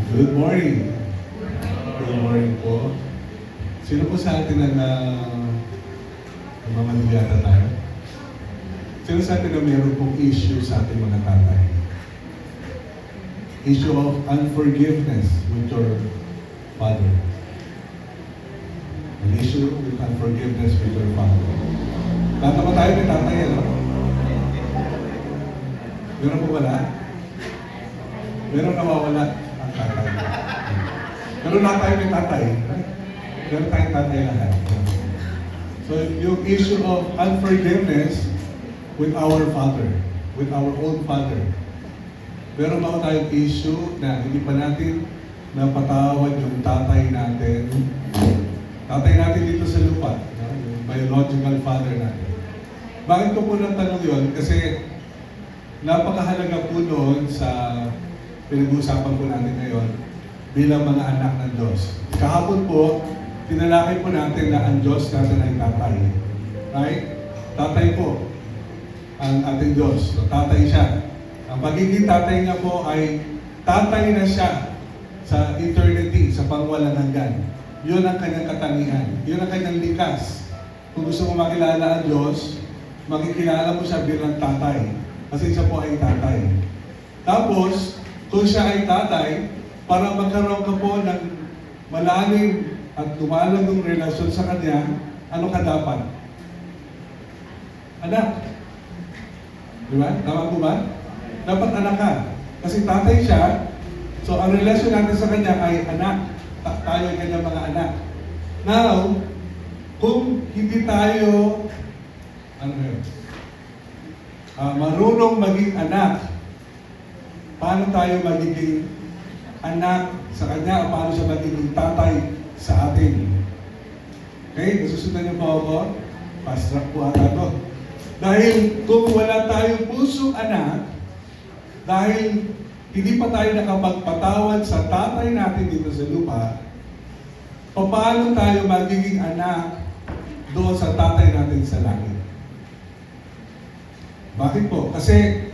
Good morning. Good morning po. Sino po sa atin ang mamamaligata tayo? Sino sa atin na mayroon pong issue sa ating mga tatay? Issue of unforgiveness with your father. An issue with unforgiveness with your father. Lahat naman tayo may tatay, ano? Meron po wala? Meron nawawala ang tatay. Pero lahat tayo may tatay. Meron tayong tatay lahat. So yung issue of unforgiveness with our father, with our own father. Meron ba tayong issue na hindi pa natin napatawad yung tatay natin? Tatay natin dito sa lupa, no? Yung biological father natin. Bakit ko po natanong yun? Kasi napakahalaga po noon sa pinag-uusapan po natin ngayon bilang mga anak ng Diyos. Kahapon po, tinalakay po natin na ang Diyos natin ay tatay. Right? Tatay po ang ating Diyos. So, tatay siya. Ang pagiging tatay niya po ay tatay na siya sa eternity, sa pangwalang hanggan. Yun ang kanyang katangian. Yun ang kanyang likas. Kung gusto mo makilala ang Diyos, makikilala mo siya bilang tatay. Kasi siya po ay tatay. Tapos, kung siya ay tatay, para magkaroon ka po ng malalim at lumalagong relasyon sa kanya, ano ka dapat? Anak. Di ba? Tama po ba? Dapat anak ka. Kasi tatay siya, so ang relasyon natin sa kanya ay anak. Tayo ay kanyang mga anak. Now, kung hindi tayo marunong maging anak, paano tayo magiging anak sa kanya o paano siya magiging tatay sa atin? Okay? Nasusundan niyo po ako? Fast track po ata ito. Dahil kung wala tayong pusong anak, dahil hindi pa tayo nakapagpatawad sa tatay natin dito sa lupa, paano tayo magiging anak doon sa tatay natin sa langit? Bakit po? Kasi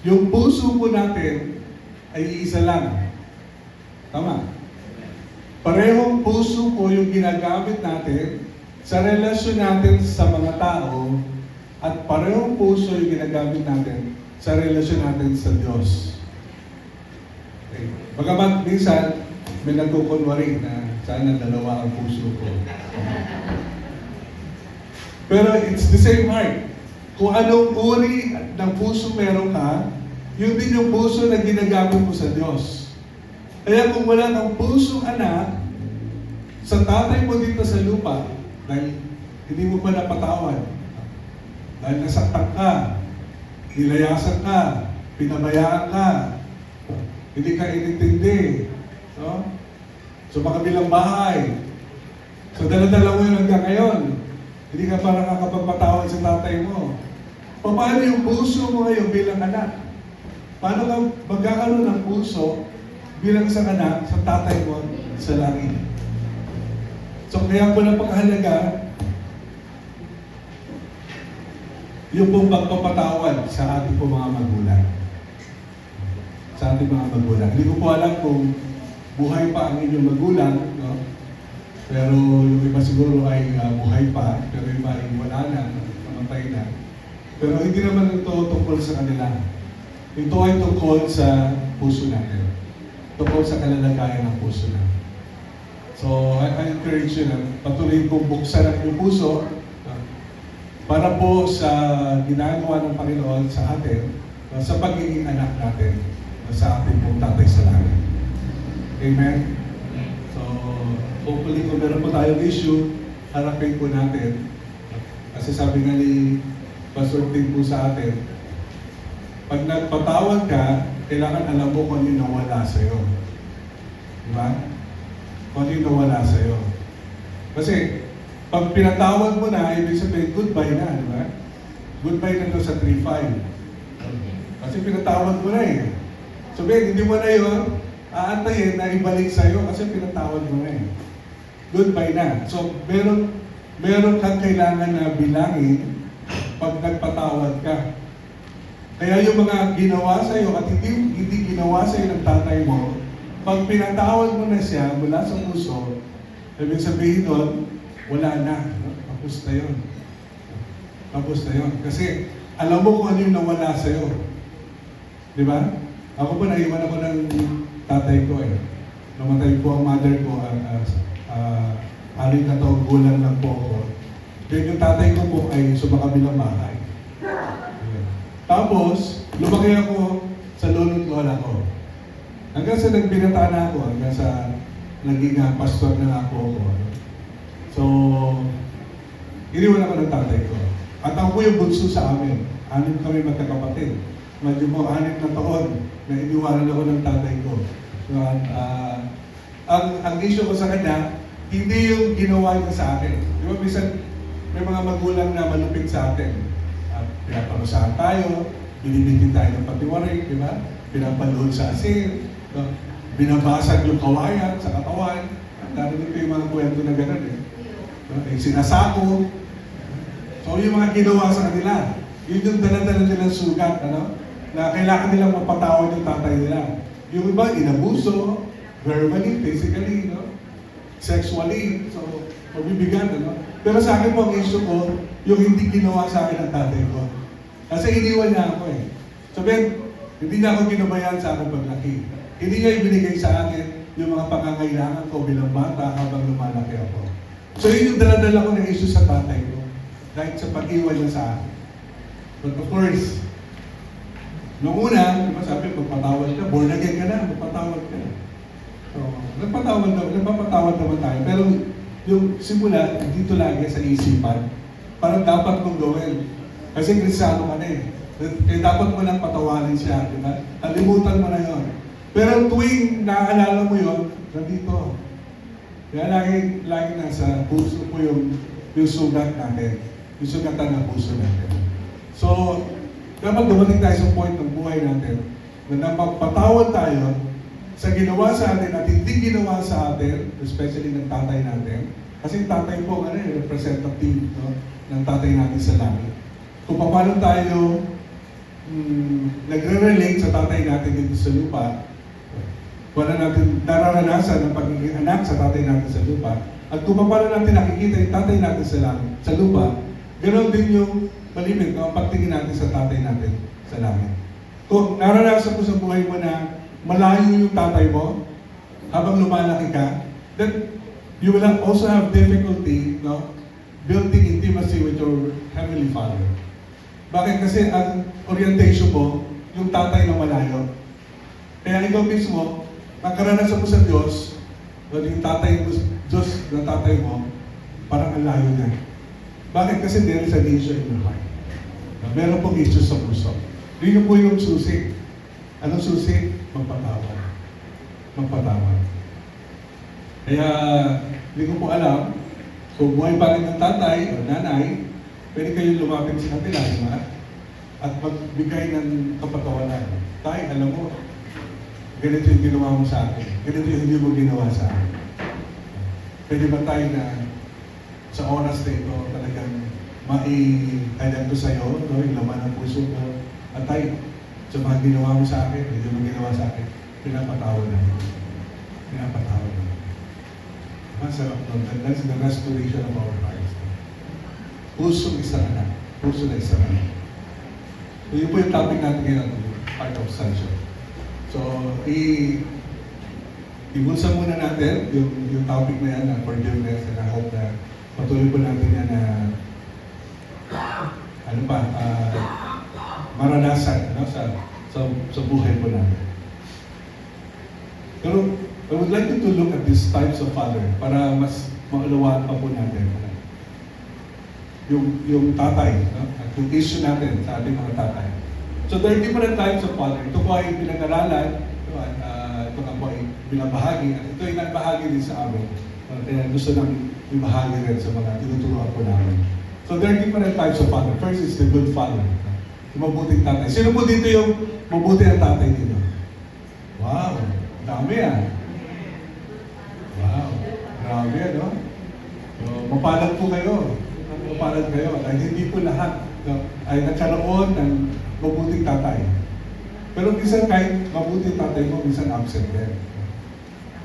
yung puso po natin ay iisa lang. Tama? Parehong puso po yung ginagamit natin sa relasyon natin sa mga tao at parehong puso yung ginagamit natin sa relasyon natin sa Diyos. Okay. Bagamat minsan, may nagkukunwari na sana dalawa ang puso ko. Pero it's the same heart. Kung anong uri ng puso meron ka, yun din yung puso na ginagamit mo sa Diyos. Kaya kung wala kang pusong anak, sa tatay mo dito sa lupa, dahil hindi mo pa napatawad, dahil nasaktan ka, nilayasan ka, pinabayaan ka, hindi ka inintindi, no? So makabilang bahay, so dala-dala mo yun hanggang ngayon, hindi ka parang nakakapagpatawad sa tatay mo. Paano yung puso mo ngayon bilang anak? Paano ka magkakaroon ng puso bilang isang anak sa tatay mo sa langit? So kaya po napakahalaga yung pong pagpapatawad sa ating po mga magulang. Sa ating mga magulang. Hindi ko po alam kung buhay pa ang inyong magulang, no? Pero yung iba siguro ay buhay pa, pero yung iba ay wala na, namatay na. Pero hindi naman ito tungkol sa kanila. Ito ay tungkol sa puso natin. Tungkol sa kalalagayan ng puso natin. So, I encourage you na patuloy pong buksan ang iyong puso para po sa ginagawa ng Panginoon sa atin, sa pagiging anak natin, sa ating pong tatay sa langit. Amen? So, hopefully kung meron po tayong issue, harapin po natin. Kasi sabi nga ni Pastor Tim po sa atin, pag nagpatawad ka, kailangan alam mo kung ano yung nawala sa'yo. Diba? Kung ano yung nawala sa'yo. Kasi, pag pinatawad mo na, ibig sabihin, goodbye na, di ba? Goodbye na doon sa 3-5. Kasi pinatawad mo na eh. Sabihin, hindi mo na yun, aantayin na ibalik sa'yo kasi pinatawad mo na eh. Goodbye na. So, meron kang kailangan na bilangin pag nagpatawad ka. Kaya yung mga ginawa sa'yo at hindi ginawa sa'yo ng tatay mo, pag pinatawad mo na siya mula sa puso, ibig sabihin doon, wala na. No? Tapos na yun. Tapos na yun. Kasi alam mo kung ano yung nawala sa'yo. Di ba? Ako po, naiwan ako ng tatay ko eh. Namatay po ang mother ko, 6 na taong gulang lang po ako. Then yung tatay ko po ay sumakabilang bahay. Tapos, lumaki ako sa lolo't lola ko. Hanggang sa nagbinata na ako, hanggang sa naging pastor na ako. So, iniwan ako ng tatay ko. At ako po yung bunso sa amin. 6 kami magkakapatid. Medyo mo 6 na taon na iniwanan ako ng tatay ko. So, ang issue ko sa kanya, hindi yung ginawa niya sa akin. Di ba, minsan, may mga magulang na malupit sa atin. Pinaparusahan tayo, binibitin tayo ng patiwarik, di ba? Pinapaluhod sa asin, no? Binabasag yung kawayan sa katawan. Narinig ko yung mga kwento na gano'n eh. No? Sinasako. So yung mga ginawa sa kanila, yun yung dala-dala nilang sugat, ano? Na kailangan nilang mapatawad yung tatay nila. Yung iba, inabuso, verbally, physically, no? Sexually, so mabibigan, ano? Pero sa akin po, ang issue ko, yung hindi ginawa sa akin ng tatay ko. Kasi iniwan niya ako eh. Sabihin, hindi niya ako ginabayan sa akin paglaki. Hindi niya ibinigay sa akin yung mga pangangailangan ko bilang bata habang lumalaki ako. So yun yung daladala ko ng issue sa tatay ko. Dahil sa pag-iwan niya sa akin. But of course, noong una, diba sabi, magpatawad ka, born again ka na, magpatawad ka. So, nagpapatawad naman tayo. Pero yung simula, dito lagi sa isipan, parang dapat mong gawin. Kasi Kristiyano ka na eh. Kaya dapat mo lang patawarin siya, di ba? Kalimutan mo na yon. Pero tuwing naaalala mo yon, nandito. Kaya lagi nasa puso mo yung sugat natin. Yung sugatan ng puso natin. So, dapat dumating tayo sa point ng buhay natin na napagpatawad tayo sa ginawa sa atin at hindi ginawa sa atin, especially ng tatay natin. Kasi tatay po, representative, no, ng tatay natin sa langit. Kung paano tayo nagre-relate sa tatay natin dito sa lupa, paano natin nararanasan ang pagiging anak sa tatay natin sa lupa, at kung paano natin nakikita yung tatay natin sa lupa, ganoon din yung malimit ang pagtingin natin sa tatay natin sa langit. Kung naranasan mo sa buhay mo na malayo yung tatay mo habang lumalaki ka, then you will also have difficulty, no, building intimacy with your Heavenly Father. Bakit? Kasi ang orientation mo, yung tatay na malayo. Kaya ikaw mismo, nakaranasan mo sa Diyos, yung tatay mo, Diyos na tatay mo, parang ang layo na. Bakit? Kasi there is an issue in your heart. Meron pong issue sa puso. Yun po yung susi. Anong susi? Magpatawad. Magpatawad. Kaya, hindi ko po alam, kung buhay pa rin ng tatay o nanay, pwede kayong lumapit sa kanila, di ba? At magbigay ng kapatawaran. Tay, alam mo, ganito yung ginawa mo sa akin. Ganito yung hindi mo ginawa sa akin. Pwede ba tayo na sa oras na ito talagang mai-alam ko sa'yo, no, yung laman ng puso ko. At tayo, sa mga ginawa mo sa akin, hindi mo ginawa sa akin, pinapatawad na. Pinapatawad na. Masarap nun. And that's the restoration of our hearts. Puso isang anak. Puso na isang anak. So yun po yung topic natin ngayon, heart of sonship. So, ibulsa muna natin yung topic na yan, na forgiveness, and I hope na patuloy po natin yan na maranasan, no, sa buhay po natin. Pero I would like you to look at these types of father para mas maulawaan pa po natin yung tatay, no? At yung issue natin sa ating mga tatay. So there are different types of father. Ito po ay pinag-aralan, ito nga po ay binabahagi, at ito ay nagbahagi din sa amin. Kaya gusto namin ibahagi rin sa mga tinuturuan po namin. So there are different types of father. First is the good father. Yung mabuting tatay. Sino po dito yung mabuti ang tatay dito? Wow! Dami ah! Wow! Grabe, no? So, mapalad po kayo. Mapalad kayo. Dahil hindi po lahat ay nagkaroon ng mabuting tatay. Pero minsan kahit mabuting tatay mo, minsan absent din.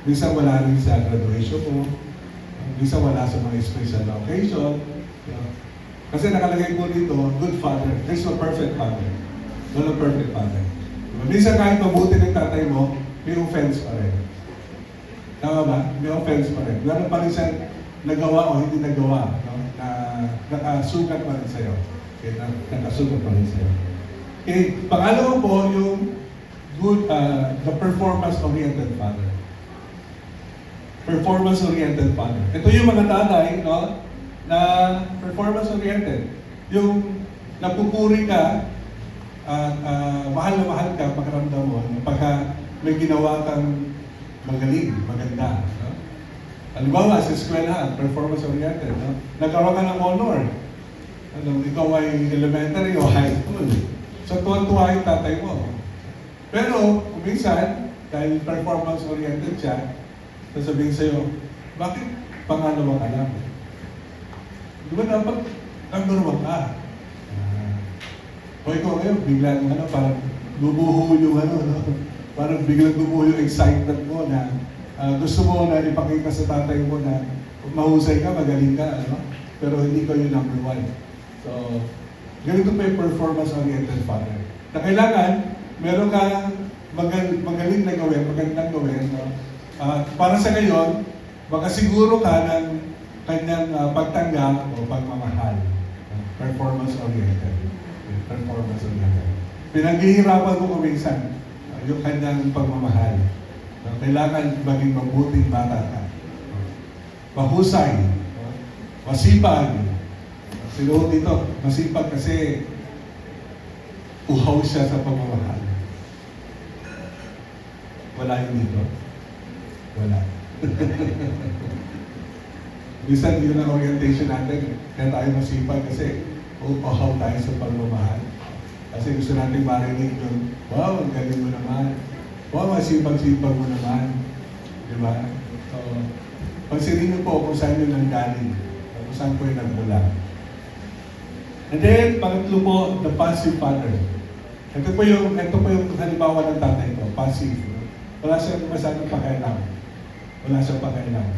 Minsan wala rin sa graduation mo. Minsan wala sa mga special occasion. Kasi nakalagay po dito, good father. There's no perfect father. No perfect father. Minsan kahit mabuti ng tatay mo, may offense pa rin. Tama ba? May offense pa rin. Meron pa rin siya nagawa o hindi nagawa, no? Na nakasugat pa rin sa'yo. Okay, nakasugat pa rin sa'yo. Okay, pangalawa po yung good, the performance-oriented father. Performance-oriented father. Ito yung mga tatay, no? Na performance-oriented. Yung napupuri ka, mahal na mahal ka, pakiramdam mo, pagka may ginawa kang magaling, maganda. No? Halimbawa, sa eskwelahan, performance-oriented. No? Nagkaroon ka ng honor. Ano, ikaw ay elementary o high school. So, tuwan-tuwa yung tatay mo. Pero, minsan, dahil performance-oriented siya, sasabihin sa'yo, bakit pangalawa ka lang? Di ba dapat number 1 ka? O ikaw ngayon, biglang parang lumuho yung no? Parang biglang lumuho yung excitement mo na gusto mo na ipakita sa tatay mo na mahusay ka, magaling ka, ano? Pero hindi ko yung number 1. So, ganito pa yung performance-oriented father. Na kailangan, meron ka magaling na gawin, magandang gawin, no? Para sa ngayon, makasiguro ka ng kanyang pagtanggap o pagmamahal. Performance-oriented. Performance-oriented. Pinaghihirapan mo kuminsan yung kanyang pagmamahal. Kailangan maging mabuting bata ka. Mahusay. Masipag. Sino dito? Masipag kasi uhaw siya sa pagmamahal. Wala yun dito? Wala. Minsan yun ang orientation natin. Kaya tayo masipag kasi uhaw tayo sa pagmamahal. Kasi gusto natin marinig yung, wow, ang galing mo naman. Wow, masipag-sipag mo naman. Di ba? So, pansinin niyo po kung saan yun nanggaling. Kung saan po yung nagmula. And then, pangatlo po, the passive father. Ito po yung halimbawa ng tatay ko, passive. Wala siyang masyadong pakialam. Wala siyang pakialam.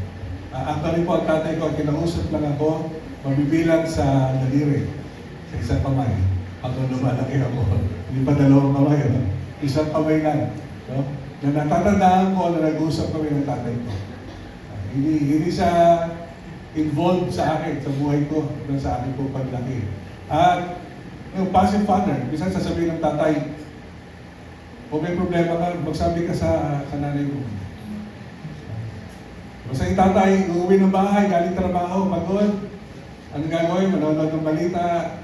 Actually po, ang tatay ko, kinausap lang ako, mabibilang sa daliri, sa isang kamay. Ako lumalaki ako. Hindi pa dalawang kamay, no? Isang kamay lang. No? Na natatandaan ko na nag-usap kami ng tatay ko. Hindi siya involved sa akin, sa buhay ko, sa akin po paglaki. At yung passive father, minsan sasabihin ng tatay, kung may problema ka, magsabi ka sa nanay mo. Basta yung tatay, uuwi ng bahay, galing trabaho, pagod. Ano gagawin? Manonood ng balita,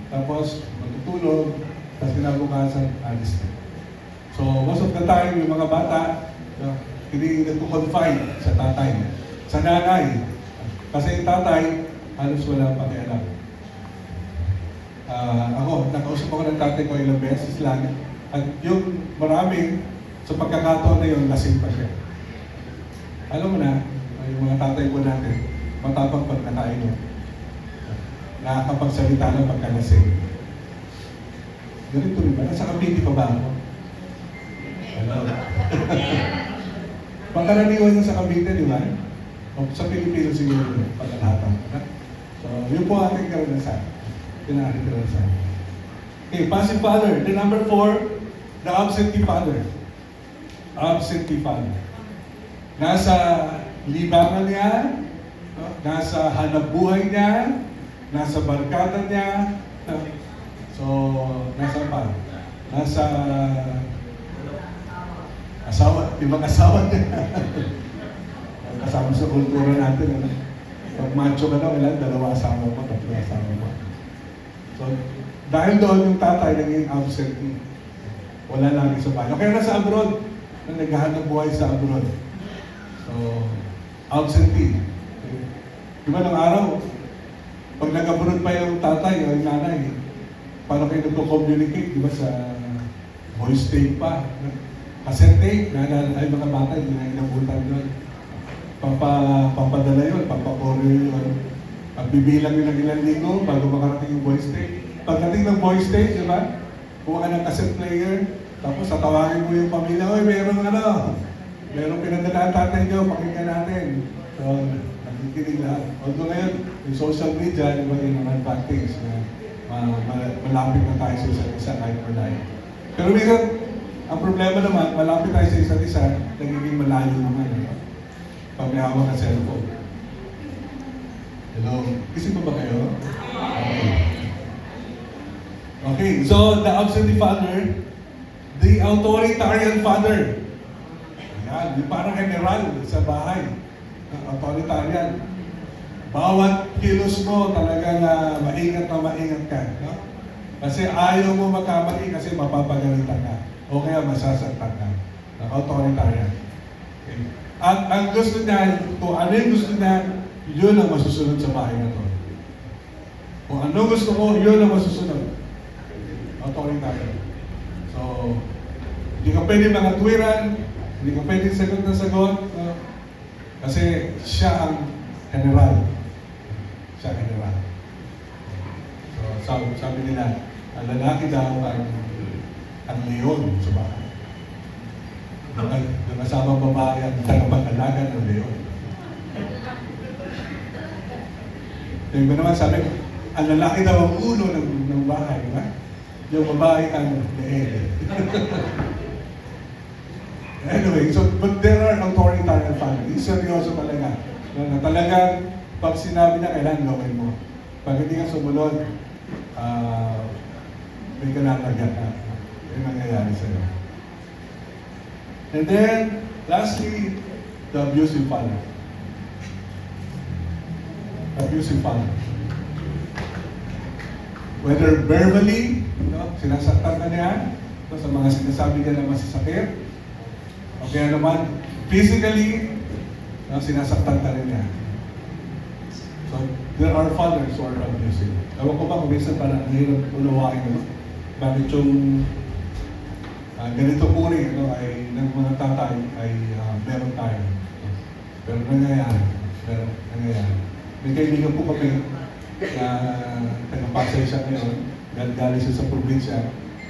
tapos matutulog, tapos kinabukasan, alis na. So, most of the time, yung mga bata, hindi nagko-confine sa tatay, sa nanay. Kasi yung tatay, halos wala pakialam. Ako, nakausap ako ng tatay ko ilang beses lang. At yung maraming, sa pagkakataon na yun, lasing pa siya. Alam mo na, yung mga tatay ko natin, matapang pag nakain yun. Nakakapagsalita lang pagkalasing. Ganito rin ba? Nasa Cavite pa ba ako? Hello? Pangkaraniwan yung sa Cavite, di ba? O sa Pilipinas siguro, pagkalatan. So, yun po ating karanasan. Ating karanasan. Okay, passive father. The number 4, the absentee father. Absentee father. Nasa libangan niya, nasa hanap buhay niya, nasa barkada niya, so, nasa pa? Nasa asawa, ibang asawa niya. Kasama sa kultura natin, ano? Pag macho ka na, wala, 2 asawa mo, 3 asawa mo. So, dahil doon yung tatay naging absentee, wala lagi sa bahay. Kaya nasa abroad, naghahanap buhay sa abroad. So, absentee. Di ba ng araw, pag nag-abroad pa yung tatay o yung nanay, paano kayo nagko-communicate, di ba, sa voice tape pa? Cassette tape, ay mga bata, hindi na inabutan doon. Papadala yun, papakoryo yun. Pagbibilang yun ng ilang linggo bago makarating yung voice tape. Pagdating ng voice tape, di ba, kuha ka ng cassette player, tapos tatawagin mo yung pamilya, oy, Merong pinagdadaan tatay nyo, pakinggan natin. So, nakikinig lahat. Although ngayon, yung social media, di ba yung mga advantage na malapit na tayo sa isa't isa kahit malayo. Pero minsan, ang problema naman, malapit tayo sa isa't isa, nagiging malayo naman. Pag may hawak na cellphone. Hello? Kising pa ba kayo? Okay, so the absentee father, the authoritarian father. Ayan, yung parang general sa bahay. Authoritarian. Bawat kilos mo talagang maingat ka. No? Kasi ayaw mo magkamali kasi mapapagalitan ka. O kaya masasaktan ka. Authoritarian. Okay. At ang gusto niya, kung ano yung gusto niya, yun ang masusunod sa bahay na to. Kung ano gusto mo, yun ang masusunod. Authoritarian. So, hindi ka pwede mga tuwiran, hindi ka pwede sagot na sagot. No? Kasi siya ang general. Siya ang general. So, sabi nila, ang lalaki daw ang leon sa bahay. Yung kasama babae ang tagapag-alaga ng leon. Yung ba naman sabi, ang lalaki daw ang ulo ng bahay, di ba? Yung babae ang leon. Anyway, so, but there are authoritarian families. Seryoso talaga. Na talagang, pag sinabi na, kailangan gawin mo. Pag hindi ka sumunod, may kanatagat na. Yung nangyayari sa'yo. And then, lastly, the abusive father. Abusive father. Whether verbally, sinasaktan ka niya, sa mga sinasabi niya na masasakit, o kaya naman, physically, sinasaktan ka rin niya. So, there are fathers who are abusive. Ewan ko ba kung minsan parang hirap unawain mo. Bakit yung ganito uri ay ng mga tatay ay meron tayo. Pero nangyayari. May kaibigan po kami na taga-Pasay siya ngayon. Galing siya sa probinsya.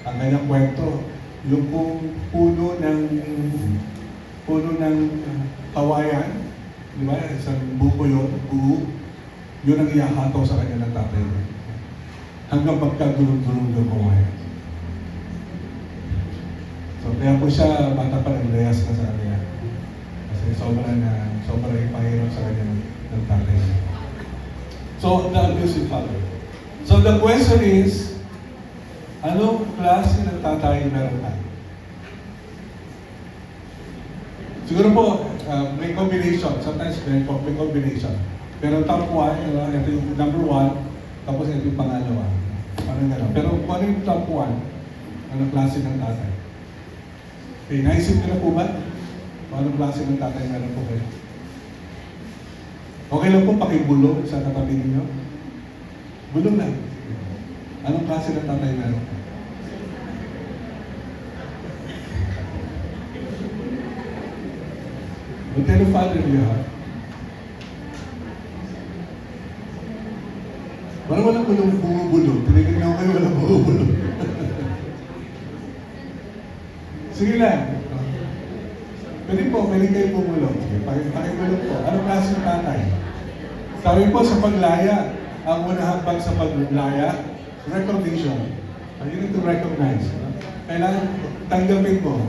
Ang kanyang kwento, yung puno ng kawayan, di ba? Isang buko yun, yun ang iyahataw sa kanya ng tatay. Hanggang pagkagulong-gulong ng kawayan. So, kaya po siya, bata pa nag-layas na sa kanya. Kasi sobrang ipahirap sa kanya ng tatay. So, the abusive father. So, the question is, anong klase ng tatay meron tayo? Siguro po, may combination. Sometimes may combination. Pero top one, ito yung number one, tapos ito yung pangalawa. Parang gano'n. Pero kung ano yung top one, anong klase ng tatay? Okay, naisip nyo na po ba? Kung anong klase ng tatay meron po kayo? Okay lang po pakibulong sa katabi ninyo? Bulong lang. Anong klase ng tatay meron? What kind of father do you have? Parang walang bumubulong. Tinignan niyo kayo, walang bumubulong. Sige lang. Pwede kayo bumulong. Sige, pakibulong po. Anong klase ng tatay? Sabi po sa paglaya, ang unang hambag sa paglaya, recognition. You need to recognize. Kailangan tanggapin mo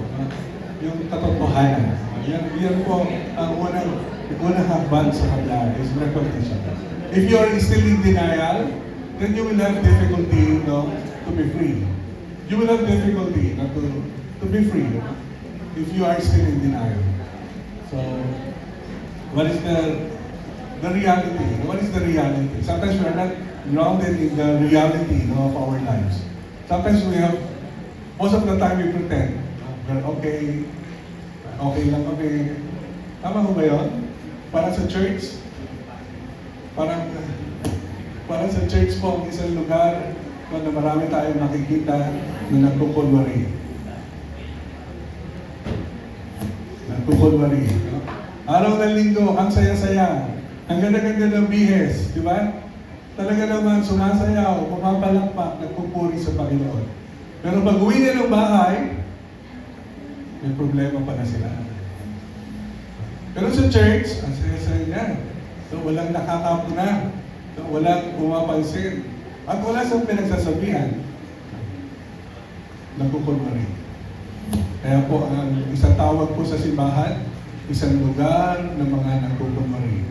yung katotohanan. Yan po ang unang hambag sa paglaya is recognition. If you are still in denial, then you will have difficulty to be free. You will have difficulty to be free if you are still in denial. So, what is the reality? What is the reality? Sometimes we are not grounded in the reality of our lives. Sometimes most of the time we pretend, we're okay lang kami. Tama mo ba yun? Para sa church, parang sa church po, ang isang lugar na marami tayong nakikita na nagkukulwari. Nagkukulwari. No? Araw ng linggo, ang saya-saya. Ang ganda-ganda ng bihes, di ba? Talaga naman sumasayaw, pumapalakpak, nagpupuri sa Panginoon. Pero pag uwi na ng bahay, may problema pa na sila. Pero sa church, ang saya-saya niya. So, walang nakakapuna. So, walang pumapansin. At wala sa pinagsasabihan. Nagkukulmari. Kaya po, ang isang tawag po sa simbahan, isang lugar ng mga nagkukulmari.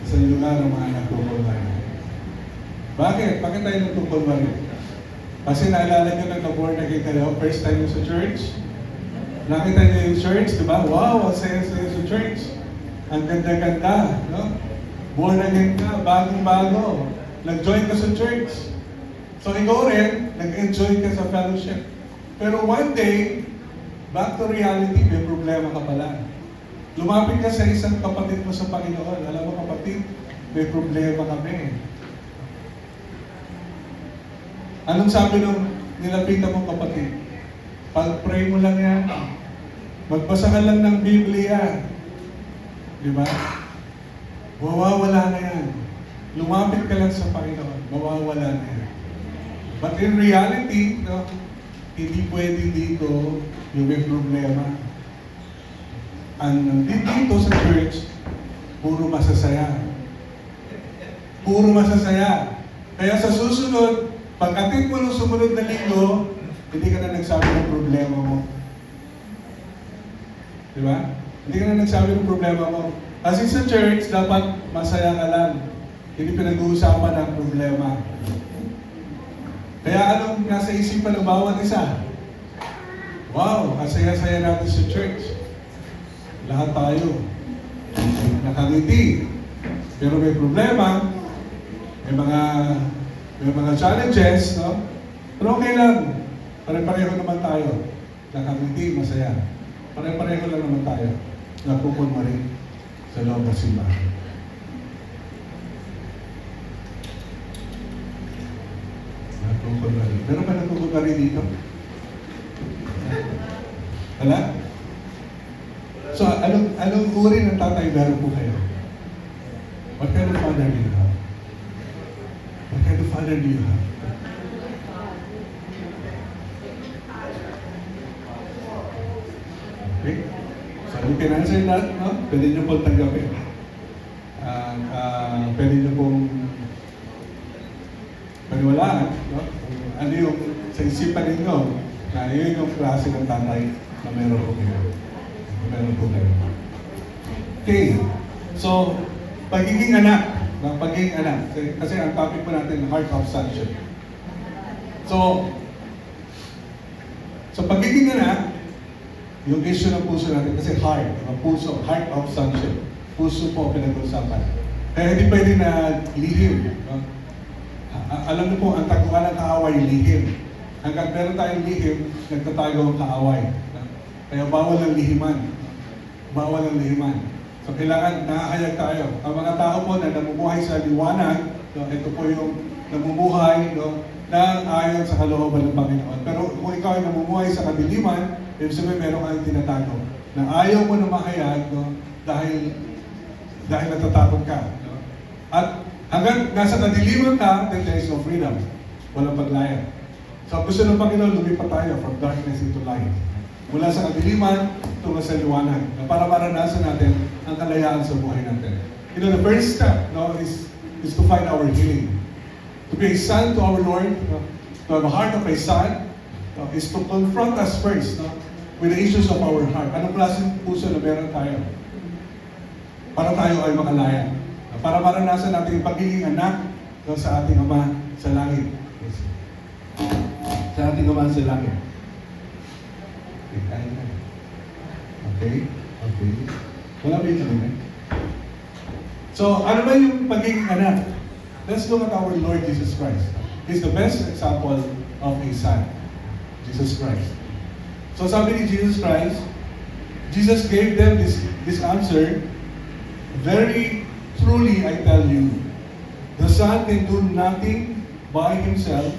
Isang lugar ng mga nagkukulmari. Bakit? Bakit tayo nagkukulmari? Kasi naalala nyo na born again kayo, first time sa church. Nakita nyo yung church, di ba? Wow, ang saya-saya sa church. Ang ganda-ganda, no? Born again ka, bagong-bago. Nag-join ka sa church. So ikaw rin, nag-enjoy ka sa fellowship. Pero one day, back to reality, may problema ka pala. Lumapit ka sa isang kapatid mo sa Panginoon. Alam mo kapatid, may problema kami. Anong sabi nung nilapitan mong kapatid? Pag-pray mo lang yan. Magbasa ka lang ng Biblia. Di ba? Mawawala na yan. Lumapit ka lang sa Panginoon. Mawawala na yan. But in reality, no, hindi pwede dito yung may problema. Ang dito sa church, puro masasaya. Puro masasaya. Kaya sa susunod, pagkatid mo ng sumunod na linggo, hindi ka na nagsabi ng problema mo. Di ba? Hindi ka na nagsabi ng problema mo. Kasi sa church, dapat masaya ka lang. Hindi pinag-uusapan ang problema. Kaya anong nasa isipan ng bawat isa? Wow, ang saya-saya natin sa church. Lahat tayo. Nakangiti. Pero may problema, may mga challenges, no? Pero okay lang. Pare-pareho naman tayo. Nakangiti, masaya. Pare-pareho lang naman tayo. Nagkukulmari sa loob ng simbahan. Nagkukulmari. Meron ba nagkukulmari dito? Wala? So, anong uri ng tatay meron po kayo? What kind of father do you have? What kind of father do you have? Okay? So, you can answer that, no? Pwede nyo pong tanggapin. Pwede nyo pong paniwalaan, no? Ano yung sa isipan ninyo na yun yung klase ng tatay na meron po kayo. Meron po kayo. Okay. So, pagiging anak. Kasi ang topic po natin, heart of sonship. So, pagiging anak, yung issue ng puso natin, kasi heart, puso, heart of sonship. Puso po pinag-uusapan. Kaya hindi pwede na lihim. No? Alam niyo po, ang taguan ng kaaway, lihim. Hanggang meron tayong lihim, nagtatago ang kaaway. No? Kaya bawal ang lihiman. Bawal ang lihiman. So kailangan nakahayag tayo. Ang mga tao po na namumuhay sa liwanag, no, ito po yung namumuhay, no, na ayon sa kalooban ng Panginoon. Pero kung ikaw ay namumuhay sa kadiliman, ibig sabihin meron kang tinatago. Na ayaw mo na mahayag, no, dahil natatakot ka. No? At hanggang nasa kadiliman ka, then there is no freedom. Walang paglayag. So gusto ng Panginoon, lumipat tayo from darkness into light. Mula sa kadiliman, tungo sa liwanag. Para maranasan natin ang kalayaan sa buhay natin. You know, the first step, no, is to find our healing. To be a son to our Lord, to have a heart of a son, is to confront us first, no, with the issues of our heart. Anong klaseng puso na meron tayo? Para tayo ay makalaya. Para maranasan natin yung pagiging anak, no, sa ating Ama sa langit. Sa ating Ama sa langit. Okay? Okay. Wala ba yun? So, ano ba yung pagiging anak? Let's look at our Lord Jesus Christ. He's the best example of a son. Jesus Christ. So, sabi ni Jesus Christ, Jesus gave them this answer. Very truly, I tell you, the Son can do nothing by himself.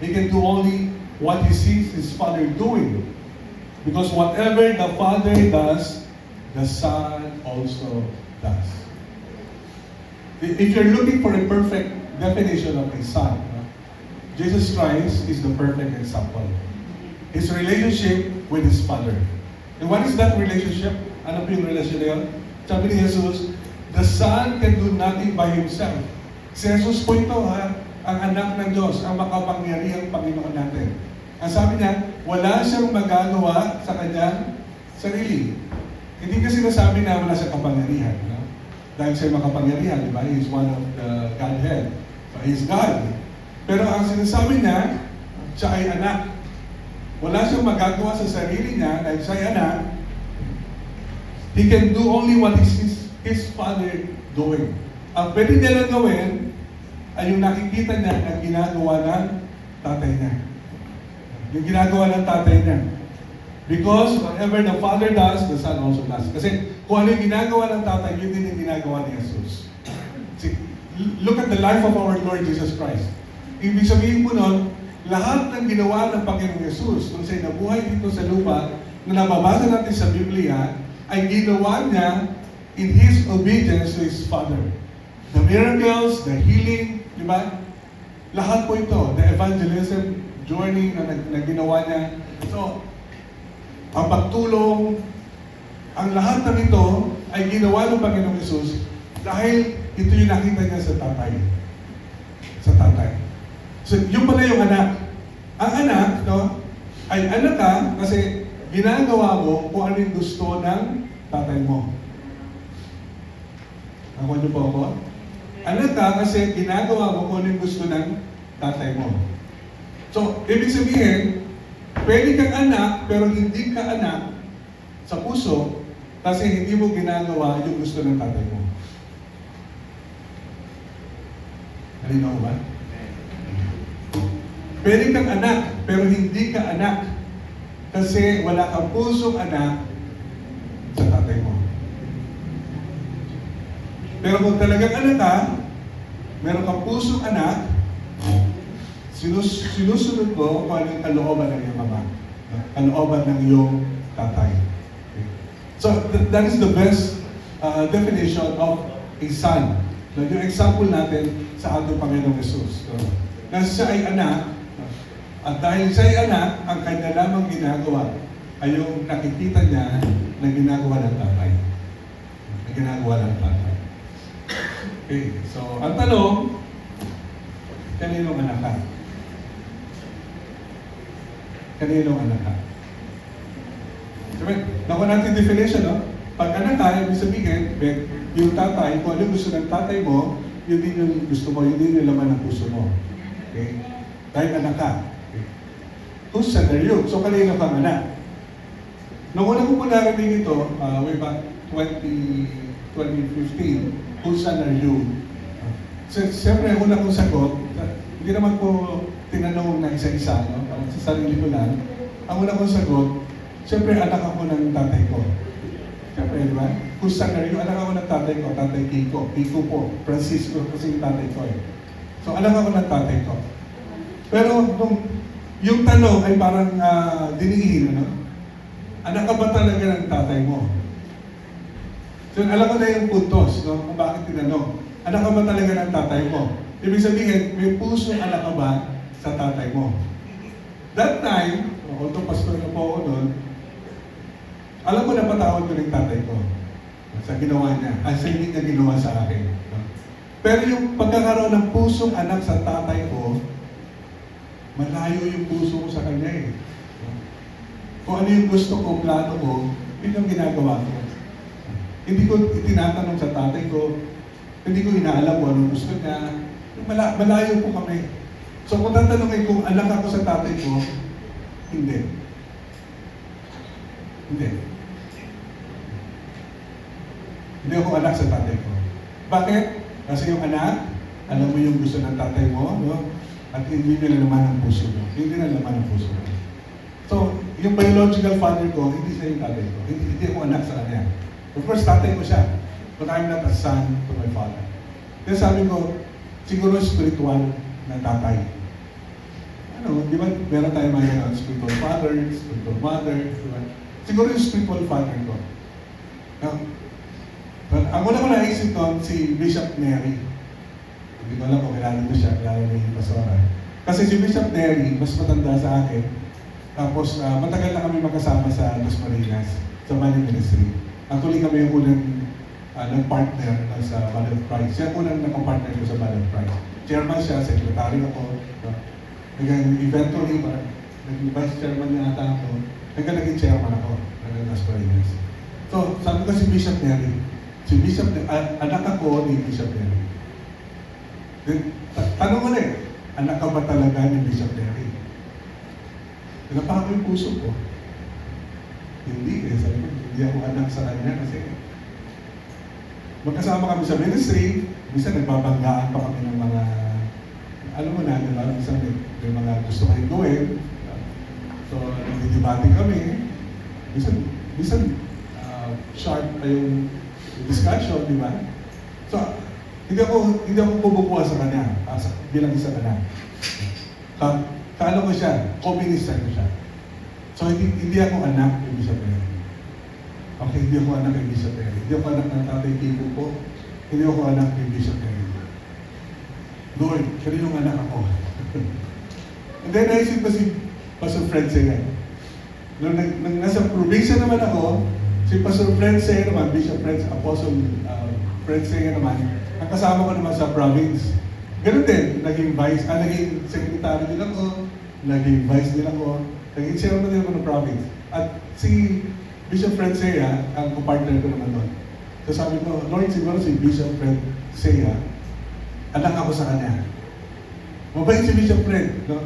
He can do only what he sees his Father doing. Because whatever the Father does, the Son also does. If you're looking for a perfect definition of a son, Jesus Christ is the perfect example. His relationship with His Father. And what is that relationship? Ano po yung relasyon na yun? Sabi ni Jesus, the Son can do nothing by Himself. Si Jesus po ito, ang anak ng Diyos, ang makapangyarihang Panginoon natin. Ang sabi niya, wala siyang magagawa sa kanyang sarili. Hindi kasi nasabi na wala siyang kapangyarihan. No? Dahil siya makapangyarihan, di ba? He is one of the Godhead. So, He is God. Pero ang sinasabi niya, siya ay anak. Wala siyang magagawa sa sarili niya dahil siya ay anak. He can do only what his Father doing. Ang pwede niya lang gawin ay yung nakikita niya na ginagawa ng tatay niya. Yung ginagawa ng tatay niya. Because whatever the Father does, the Son also does. Kasi kung ano yung ginagawa ng tatay, yun din yung ginagawa ni Jesus. See, look at the life of our Lord Jesus Christ. Ibig sabihin po nun, lahat ng ginawa ng Panginoong Jesus kung siya'y nabuhay dito sa lupa na nababasa natin sa Biblia, ay ginawa niya in His obedience to His Father. The miracles, the healing, di ba? Lahat po ito, the evangelism journey na ginawa niya. So, ang pagtulong, ang lahat ng ito ay ginawa ng Panginoong Jesus dahil ito yung nakita niya sa tatay. Sa tatay. So, yung pala yung anak. Ang anak, no, ay anak ka kasi ginagawa mo kung ano yung gusto ng tatay mo. Ako niyo po ako? Anak ka kasi ginagawa mo kung ano yung gusto ng tatay mo. So, ibig sabihin, pwede kang anak, pero hindi ka anak sa puso kasi hindi mo ginagawa yung gusto ng tatay mo. Halinaw ba? Pwede kang anak, pero hindi ka anak kasi wala kang pusong anak sa tatay mo. Pero kung talagang anak ka, meron kang pusong anak, sinusunod mo kung ano yung kalooban ng iyong ama, kalooban ng iyong tatay. Okay. So, that is the best definition of a son. So, yung example natin sa ating Panginoong Jesus. So, na siya ay anak, at dahil siya ay anak, ang kanya lamang ginagawa ay yung nakikita niya na ginagawa ng tatay. Na ginagawa ng tatay. Okay, so ang tanong, kaninong anak ka? Kaninong anak ka? Sabi, nakuha natin definition, no? Pag anak ka, ibig sabihin, yung tatay, kung ano gusto ng tatay mo, yun din yung gusto mo, yun din yung laman ng puso mo. Okay? Dahil anak ka. Okay. Whose son are you? So, kanino kang anak? Nung una ko po narinig ito, way back 2015, whose son are you? Siyempre, una kong sagot, hindi naman po tinanong na isa-isa, no? Sa sarili ko lang. Ang una kong sagot, siyempre, anak ako ng tatay ko. Siyempre, di ba? Whose son are you? Anak ako ng tatay ko, tatay Kiko. Kiko po, Francisco, kasi yung tatay ko eh. So, anak ako ng tatay ko. Pero, yung tanong ay parang dinihin, ano? Anak ka ba talaga ng tatay mo? So, alam ko na yung puntos, no? Kung bakit tinanong. Anak ka ba talaga ng tatay mo? Ibig sabihin, may puso anak ka ba sa tatay mo? That time, although pastor na po ako doon, alam ko na patawad ko ng tatay ko sa ginawa niya, sa hindi niya ginawa sa akin. No? Pero yung pagkakaroon ng pusong anak sa tatay ko, malayo yung puso ko sa kanya eh. No? Kung ano yung gusto ko, plano ko, yun yung ginagawa ko. Hindi ko itinatanong sa tatay ko, hindi ko inaalam kung anong gusto niya. Malayo po kami. So kung tatanungin kung anak ako sa tatay ko, hindi. Hindi. Hindi ako anak sa tatay ko. Bakit? Kasi yung anak, alam mo yung gusto ng tatay mo, no? At hindi nila naman ang puso mo. Hindi nila naman ang puso mo. So, yung biological father ko, hindi siya yung tatay ko. Hindi ako anak sa kanya. Of course, tatay ko siya. But I'm not a son to my father. Kaya sabi ko, siguro spiritual na tatay. Ano, di ba, meron tayo mga spiritual father, spiritual mother, di ba? Siguro yung spiritual father ko. Now, but ang una ko naisip doon, si Bishop Mary. Hindi ko alam kung kilala mo siya, kilala mo yung pastora. Kasi si Bishop Neri, mas matanda sa akin. Tapos matagal na kami magkasama sa Las Marinas, sa Money Ministry. Actually kami yung unang nag-partner sa Body of Christ. Siya unang nakapartner ko sa Body of Christ. Chairman siya, secretary ako. Hanggang eventually, naging vice chairman niya ata ako. Hanggang naging chairman ako ng Las Marinas. So, sabi ko si Bishop Neri. Si Bishop Neri, anak ako ni Bishop Neri. Tanong mo na anak ka ba talaga ni Bishop Neri? Napaka yung puso ko. Hindi sabi ko, hindi ako anak sa kanya kasi magkasama kami sa ministry, minsan nagbabanggaan pa kami ng mga, alam mo na, diba? Minsan may mga gusto kayong gawin. So, nagdidebate kami. Minsan sharp pa yung discussion, di ba? So, hindi ako bumubuha sa kanya bilang isang anak. Kaano ko siya, co-minister ko siya. So, hindi ako anak ni Bishop Neri. Okay, hindi ako anak ni Bishop Neri. Hindi ako anak ng tatay Tibo ko. Hindi ako anak ni Bishop Neri. Lord, kaninong anak ako? And then, naisip ko si Pastor Fred Sega. Nung nasa probinsya naman ako, si Pastor Fred Sega naman, Bishop Fred, Apostle Fred Sega naman, ang kasama ko naman sa province. Ganun din, naging secretary din ako, naging vice din ako, naging chairman din ako ng province. At si Bishop Fred Sea, ang partner ko naman doon. So sabi ko, Lord, siguro si Bishop Fred Sea, anak ako sa kanya. Mabait si Bishop Fred, no?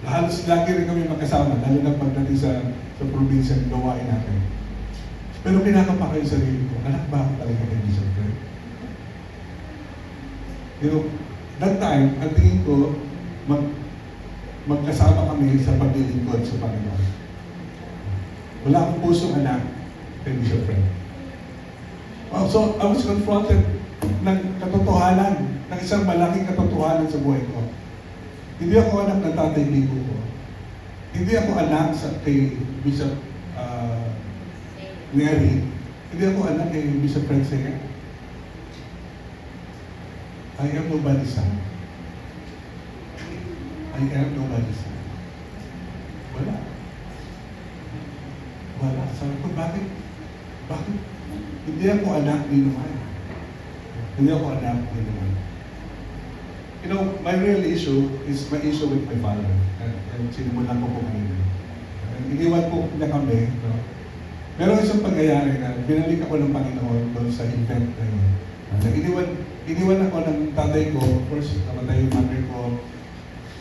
Halos lagi rin kami magkasama, lalo na pagdating sa probinsya, gawain natin. Pero pinakapa kayo sa sarili ko, anak ba ako talaga kay Bishop Fred? You know, that time, ang tingin ko, magkasama kami sa paglilingkod sa Panginoon. Wala akong pusong anak kay Bishop Fred. So, I was confronted ng katotohanan, ng isang malaking katotohanan sa buhay ko. Hindi ako anak ng tatay Bigo ko. Hindi ako anak kay Bishop Neri. Hindi ako anak kay Bishop Fred Sega. I am nobody's son. I am nobody's son. Wala. Sabi ko, bakit? Hindi ako anak ni naman. Hindi ako anak ni naman. You know, my real issue is my issue with my father. And sinimulan ko po ngayon. Iniwan po niya kami. No? Pero isang pangyayari na binalik ako ng Panginoon doon sa event na yun. Iniwan ako ng tatay ko. First, namatay yung mother ko.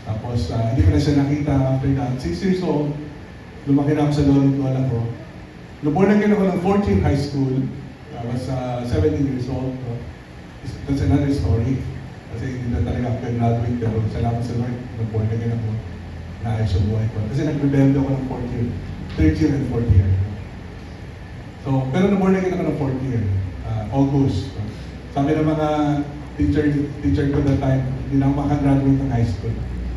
Tapos, hindi ko na siya nakita after that. 6 years old, lumaki na ako sa lolo at lola ko. Born again ako ng 4th year high school. I was 17 years old. That's another story. Kasi hindi na talaga ako graduate. Pero salamat sa Lord, born again ako. Naayos yung buhay ko. Kasi nag-rebelde ako ng 4th year. 3rd year and 4th year. So, pero na-born again ako ng 4th year. August. Sabi ng mga teacher ko that time, hindi na ako makagraduate ng high school.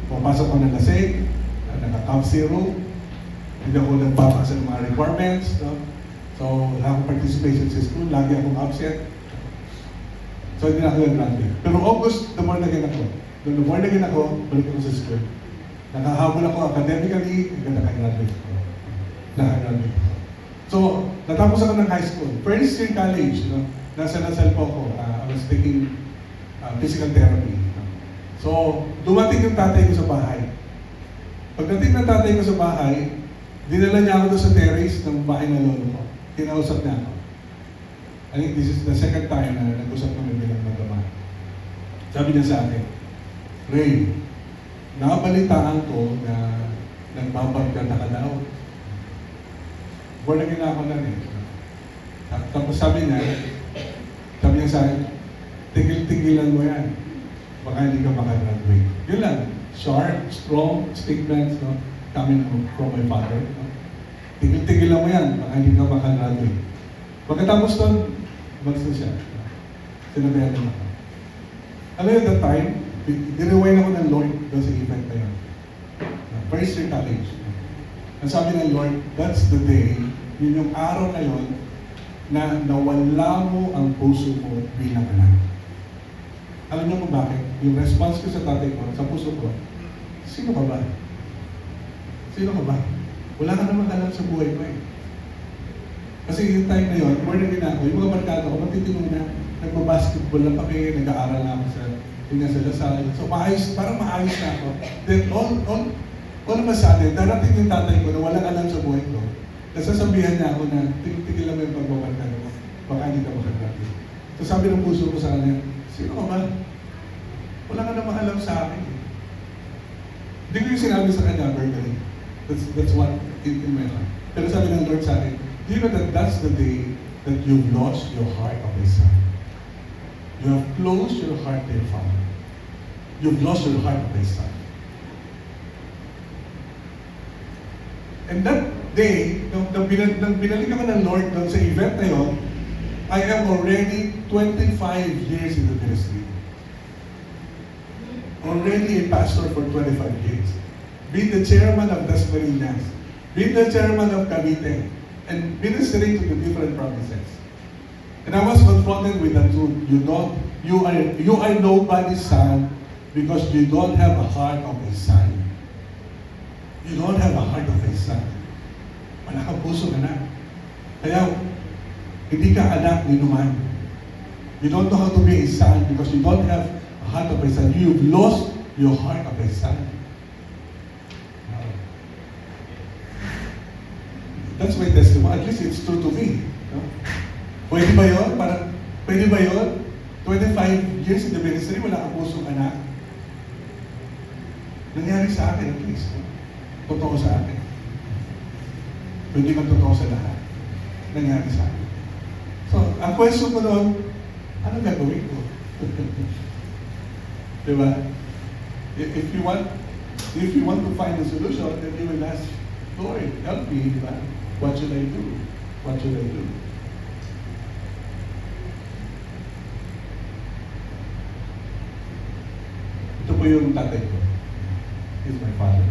Pumapasok ko ng lasing, naka-Camp Zero, hindi ako nagpapasa ng mga requirements. No? So, wala akong participation sa school, lagi akong absent. So, hindi na ako nag-graduate. Pero August, na-born again ako. Nung na-born again ako, balik ako sa school. Nakahabol ako academically, hanggang naka-graduate ako. Naka-graduate ako. So, natapos ako ng high school. First year college, no? Nasa Lasal po ako. I was taking physical therapy. So, dumating yung tatay ko sa bahay. Pagdating ng tatay ko sa bahay, dinala niya ako doon sa terrace ng bahay ng lolo ko. Kinausap niya ako. I think this is the second time na nag-usap kami bilang magama. Sabi niya sa akin, Ray, nakabalitaan ko na nagbabagkata ka daw. Born again ako lang eh. Tapos sabi niya sa akin, tigil-tigilan mo yan. Baka hindi ka makagraduate. Yun lang. Sharp, strong statements, no? Coming from my father. No? Tigil-tigilan mo yan. Baka hindi ka makagraduate. Pagkatapos doon, umalis na siya. Sinabihan naman ako. Alam yun, that time, nirewind ako ng Lord doon sa event na yun. First year college. Ang sabi ng Lord, that's the day, yun yung araw na yun, na nawala mo ang puso mo bilang anak. Alam niyo kung bakit? Yung response ko sa tatay ko, sa puso ko, Sino ka ba? Sino ka ba? Wala ka namang alam sa buhay mo eh. Kasi yung time na yun, born again ako, yung mga barkada ko, matitino na, nagbabasketball lang kami, nag-aaral na ako sa Lasal. So maayos, parang maayos na ako. Then all of a sudden, darating yung tatay ko na walang alam sa buhay ko. Nasasabihan niya ako na, tigil lang mo yung pagbabarkada ko, baka hindi ka makagraduate. So sabi ng puso ko sa kanya, sino ka ba? Wala ka namang alam sa akin. Hindi ko yung sinabi sa kanya, verbally. That's what in my heart. Pero sabi ng Lord sa akin, do you know that that's the day that you've lost your heart of a son? You have closed your heart to your father. You've lost your heart of a son. And that day, nang binalik ako ng Lord doon sa event na yun, I am already 25 years in the ministry. Already a pastor for 25 years. Being the chairman of Dasmariñas, being the chairman of Cavite, and ministering to the different provinces. And I was confronted with the truth. You are nobody's son because you don't have a heart of a son. You don't have a heart of a son. Wala kang puso na. Kaya, hindi ka anak ni numan. You don't know how to be a son because you don't have a heart of a son. You've lost your heart of a son. That's my testimony. At least it's true to me. No? Pwede ba yun? Pwede ba yun? 25 years in the ministry, wala kang pusong anak. Nangyari sa akin at least. No? Totoo sa akin. Pwede kang totoo sa lahat. Nangyari sa akin. So, ang question ko doon, anong gagawin ko? Diba? If you want to find a solution, then you will ask, Lord, help me, diba? What should I do? What should I do? Ito po yung tatay ko. He's my father.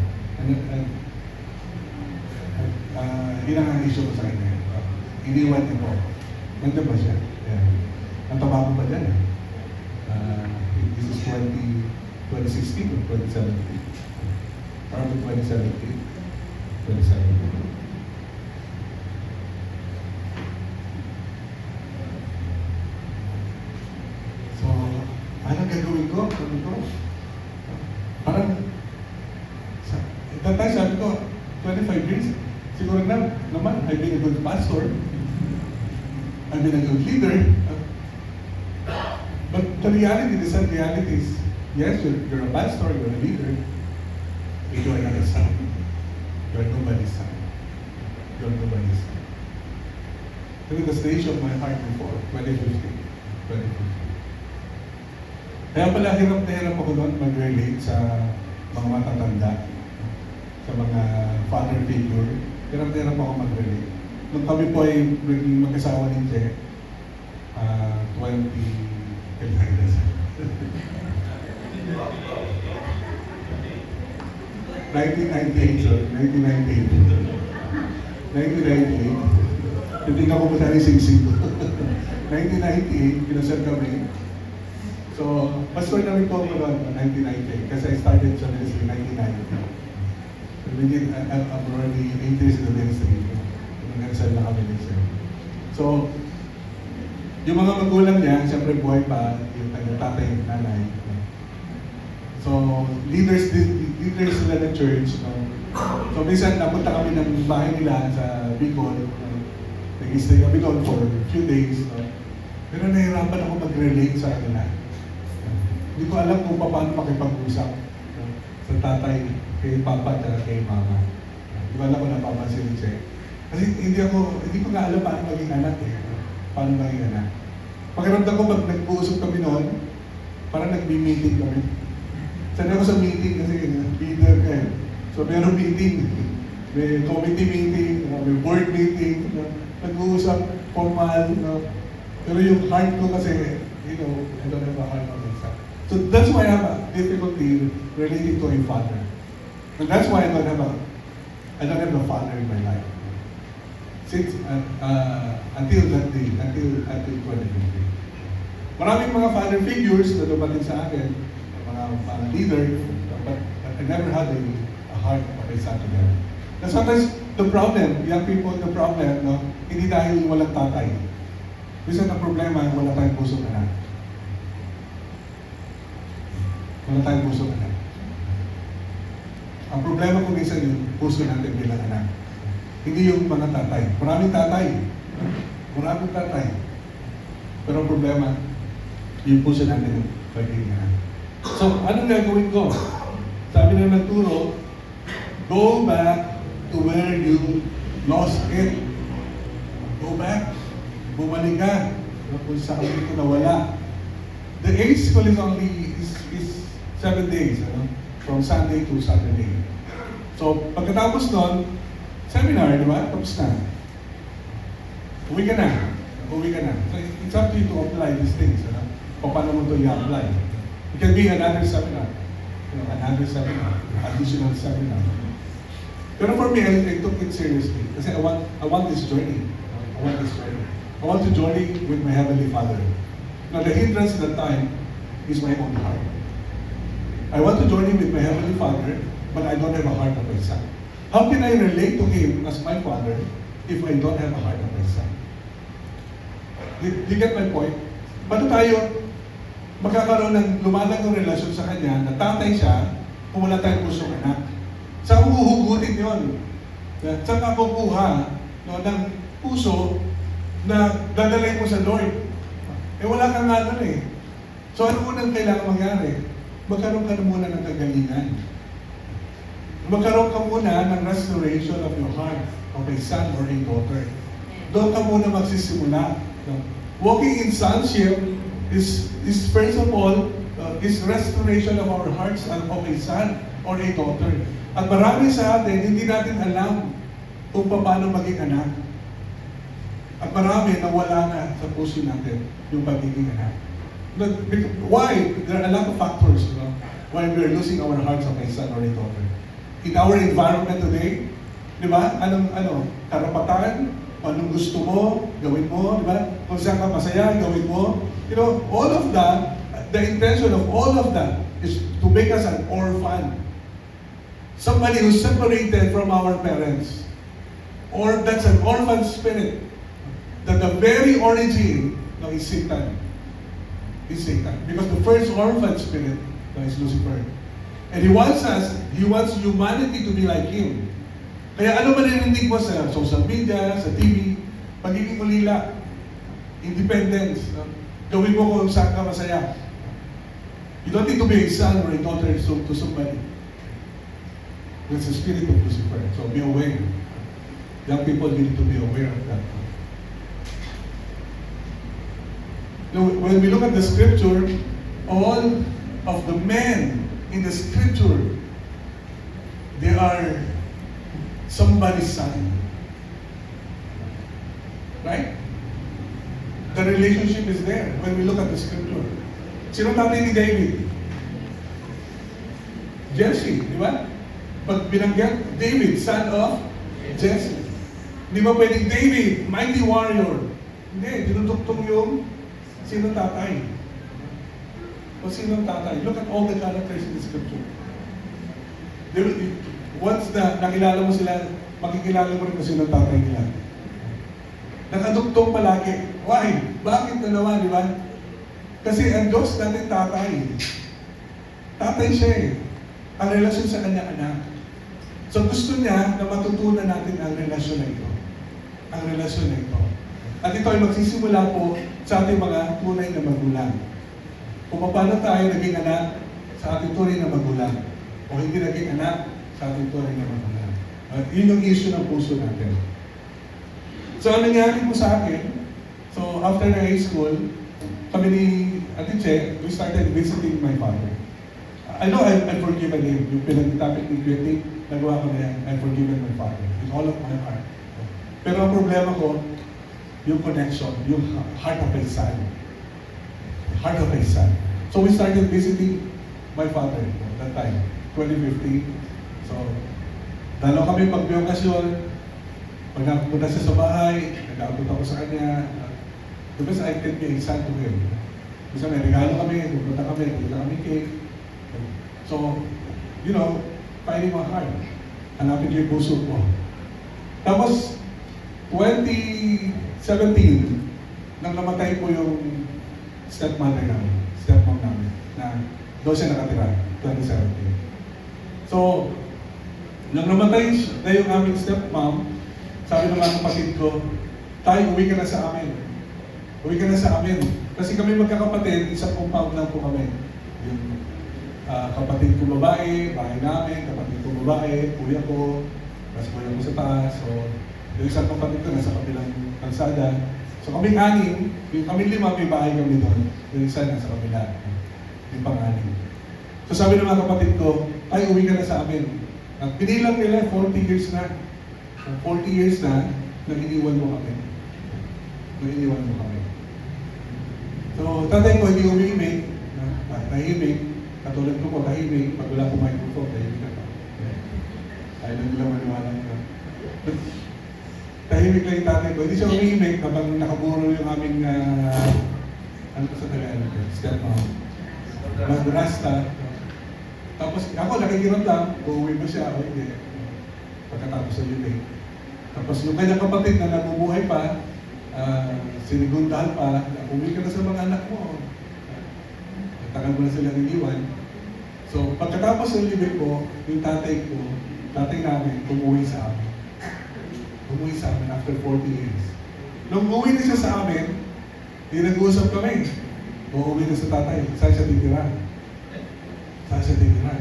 Hinanganisyo ko sa kanya. Iniwan niya po. Nandiyan ba siya? Yeah. Ang taba ko pa dyan. This is 2016 or 2017? Parang 2017. 2017. Anong gagawin ko? Parang, tatay sabi ko, 25 years, siguro naman, I've been a good pastor, I've been a good leader, but the reality, the sad reality is, yes, you're a pastor, you're a leader, but you are not a son. You're nobody's son. You're nobody's son. Look at the stage of my heart before, 2015. Kaya pala hirap na hirap ako doon mag-relate sa mga matatanda, sa mga father figure. Hirap na hirap ako mag-relate. Nung kami po ay naging mag-asawa ni Je, 1998, sir. 1998. Hindi ka pumunta ni Sing-Sing. 1998, pinasal kami. So, pastor namin po ako noon, 1998, kasi I started sa ministry in 1990. I'm already 8 years in the ministry. Nag-ansal na kami ni Sir. So, yung mga magulang niya, siyempre buhay pa, yung tatay, yung nanay. So, leaders sila ng church. No? So, minsan napunta kami ng bahay nila sa Bicol. Nag-stay kami doon for a few days. No? Pero nahirapan ako mag-relate sa kanila. Hindi ko alam kung paano makipag-usap sa tatay, kay papa at kay mama. Hindi ko alam kung napapansin siya. Kasi hindi ko nga alam paano maging anak eh. Paano maging anak. Pakiramdam ko pag nag-uusap kami noon, parang nag-meeting kami. Sana ako sa meeting kasi leader ka eh. So meron meeting, may committee meeting, may board meeting, nag-uusap, formal. Pero yung heart ko kasi, I don't have a heart of myself. So that's why I have a difficulty relating to a father. And that's why I don't have a father in my life. Since until that day, until 2015. Maraming mga father figures na dumating sa akin, mga leader, but never had a heart of a son to them. And sometimes, the problem, young people, the problem, no, hindi dahil walang tatay. Minsan ang problema, wala tayong pusong anak. Wala tayong pusong anak. Ang problema kung minsan yung puso natin bilang anak. Hindi yung mga tatay. Maraming tatay. Maraming tatay. Pero ang problema, yung puso natin yung pagiging anak. So, anong gagawin ko? Sabi na nagturo, go back to where you lost it. Go back. Bumalik ka. Kung saan ko nawala. The age school is only is 7 days. Ano? From Sunday to Saturday. So, pagkatapos nun, seminar, di ba? Tapos na. Uwi ka na. Uwi ka na. So, it's up to you to apply these things. Ano? Paano mo ito i-apply? It can be another seminar. You know, another seminar. Additional seminar. Pero for me, I took it seriously. Kasi I want this journey. I want this journey. I want to journey with my Heavenly Father. Now, the hindrance at that time is my own heart. I want to journey with my Heavenly Father, but I don't have a heart of my son. How can I relate to Him as my Father if I don't have a heart of my son? Do you get my point? Paano tayo magkakaroon ng lumalagong relasyon sa Kanya na tatay siya kung wala tayong pusong anak? Saan mo huhugutin yun? Saan ka kukuha ng puso na dadalhin mo sa Lord? Eh wala kang nga nun eh. So ano unang kailangan mangyari? Magkaroon ka na muna ng kagalingan. Magkaroon ka muna ng restoration of your heart of a son or a daughter. Doon ka muna magsisimula. Walking in sonship is first of all, is restoration of our hearts of a son or a daughter. At marami sa atin, hindi natin alam kung paano maging anak. At marami na wala na sa puso natin yung pagiging anak. Why? There are a lot of factors, you know, why we are losing our hearts of a son or a daughter. In our environment today, di ba? Anong karapatan, anong gusto mo, gawin mo, di ba? Kung saan ka masaya, gawin mo. You know, all of that, the intention of all of that is to make us an orphan. Somebody who's separated from our parents. Or that's an orphan spirit. That the very origin is Satan. Is Satan. Because the first orphan spirit is Lucifer. And he wants humanity to be like him. Kaya ano marinig mo sa social media, sa TV, pagiging ulila, independence, gawin mo kung saan ka masaya. You don't need to be a son or a daughter to somebody. That's the spirit of Lucifer. So be aware. Young people need to be aware of that. Now, when we look at the scripture, all of the men in the scripture, they are somebody's son. Right? The relationship is there when we look at the scripture. Sino tatay ni David? Jesse, di ba? Pag binanggit, David, son of Jesse. Di ba pwedeng David, mighty warrior? Hindi, dinudugtong yung sino tatay. O sino tatay? Look at all the characters in the scripture. Once na nakilala mo sila, makikilala mo rin kung sino tatay nila. Nakadugtong palagi. Why? Bakit dalawa, di ba? Kasi ang Diyos natin tatay. Tatay siya eh. Ang relasyon sa kanya anak. So gusto niya na matutunan natin ang relasyon na ito. Ang relasyon na ito. At ito ay magsisimula po sa ating mga tunay na magulang. Kung paano tayo naging anak sa ating tunay na magulang. O hindi naging anak sa ating tunay na magulang. At yun yung issue ng puso natin. So ang nangyari po sa akin, so after the high school, kami ni Ate Che, we started visiting my father. I know I've forgiven him. Yung pinag-topic ni Quentin, nagawa ko na yan. I've forgiven my father with all of my heart. Pero ang problema ko, yung connection, yung heart of my son. Heart of my son. So we started visiting my father at that time, 2015. So, dalaw kami pag-biyokasyon, pag napunta siya sa bahay, nag-aabot ako sa kanya, because I can be a son to him. Kasi may regalo kami, pupunta kami, pupunta kami cake. So, you know, finding my heart. Hanapin ko yung puso ko. Tapos, 2017, nang namatay po yung stepmom namin, na doon siya nakatira, 2017. So, nang namatay na yung aming stepmom, sabi ng mga kapatid ko, tayo, uwi ka na sa amin. Uwi ka na sa amin. Kasi kami magkakapatid, isang compound lang po kami. Yung kapatid ko babae, bahay namin, kapatid ko babae, kuya ko, tapos kuya ko sa taas. So, yung isang kapatid ko nasa kabilang kalsada. So kaming anim, yung kami lima, may bahay kami doon. Yung isa nasa kabila, yung pang-anim. So sabi ng mga kapatid ko, ay, uwi ka na sa amin. At pinilang nila, 40 years na. So 40 years na, nag-iniwan mo kami. Nag-iniwan mo kami. So tatay ko, hindi umimik. Tahimik. Katulad ko po, tahimik. Pag wala ko microphone, tahimik ako. Ayaw na nila maniwala nila. Tahimik lang yung tatay ko. Hindi siya umimik kapag nakaburo yung aming, ano pa sa Tagalog, stepmom. Madrasta. Tapos ako, nakikiram lang, uuwi mo siya, o hindi. Pagkatapos sa yun. Tapos yung kanyang kapatid na nabubuhay pa, sinigundahan pa, uwi ka na sa mga anak mo. Tagal mo na sila niliwan. So, pagkatapos ng libig ko, yung tatay ko, tatay namin, umuwi sa amin. Umuwi sa amin after 40 years. Nung umuwi na siya sa amin, nag-uusap kami. Uuwi na sa tatay, saan siya titira? Saan siya titira?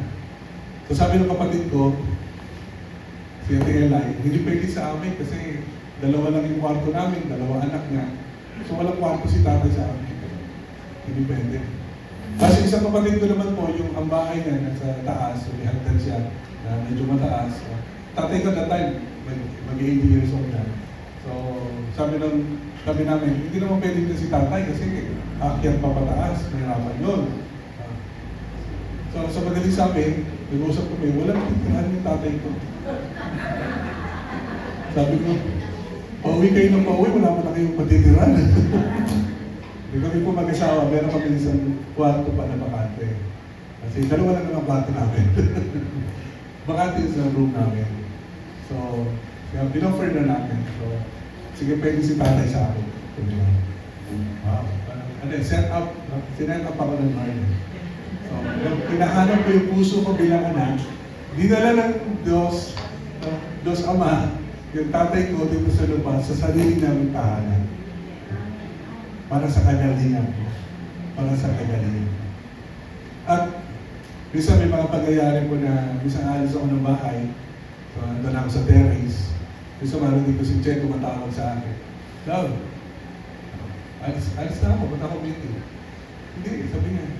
So sabi ng kapatid ko, si Ate Eli, hindi pwede sa amin kasi dalawa lang yung kwarto namin, dalawa anak niya. So walang kwarto si tatay sa amin. Hindi pwede. Kasi isang kapatid ko naman po, yung ang bahay niya nasa taas, so may hagdan siya na medyo mataas. So, tatay ko that time, mag-80 years old na. So sabi namin, hindi naman pwede na si tatay kasi aakyat pa pataas, mahirapan yun. So sa madaling sabi, nag-usap kami, walang titirahan yung tatay ko. Sabi ko, pauwi kayo ng pauwi, wala mo na kayong matitirahan. Hindi kami po mag-asawa, meron kami isang kwarto pa na bakante. Kasi dalawa lang naman kwarto namin. Bakante sa room namin. So, kaya pinoffer na namin. So, sige, pwede si tatay sa akin. Wow. Set up ako ng Lord. So, pinahanap ko yung puso ko bilang anak. Dinala ng Diyos Ama, yung tatay ko dito sa lupa, sa sarili naming tahanan. Para sa kagalingan ko. Para sa kagalingan. At minsan may mga pangyayari ko na minsan alis ako ng bahay. So, andun ako sa terrace. Minsan marinig ko si Che tumatawag sa akin. Love, alis na ako, ba't ako meeting? Hindi, sabi niya,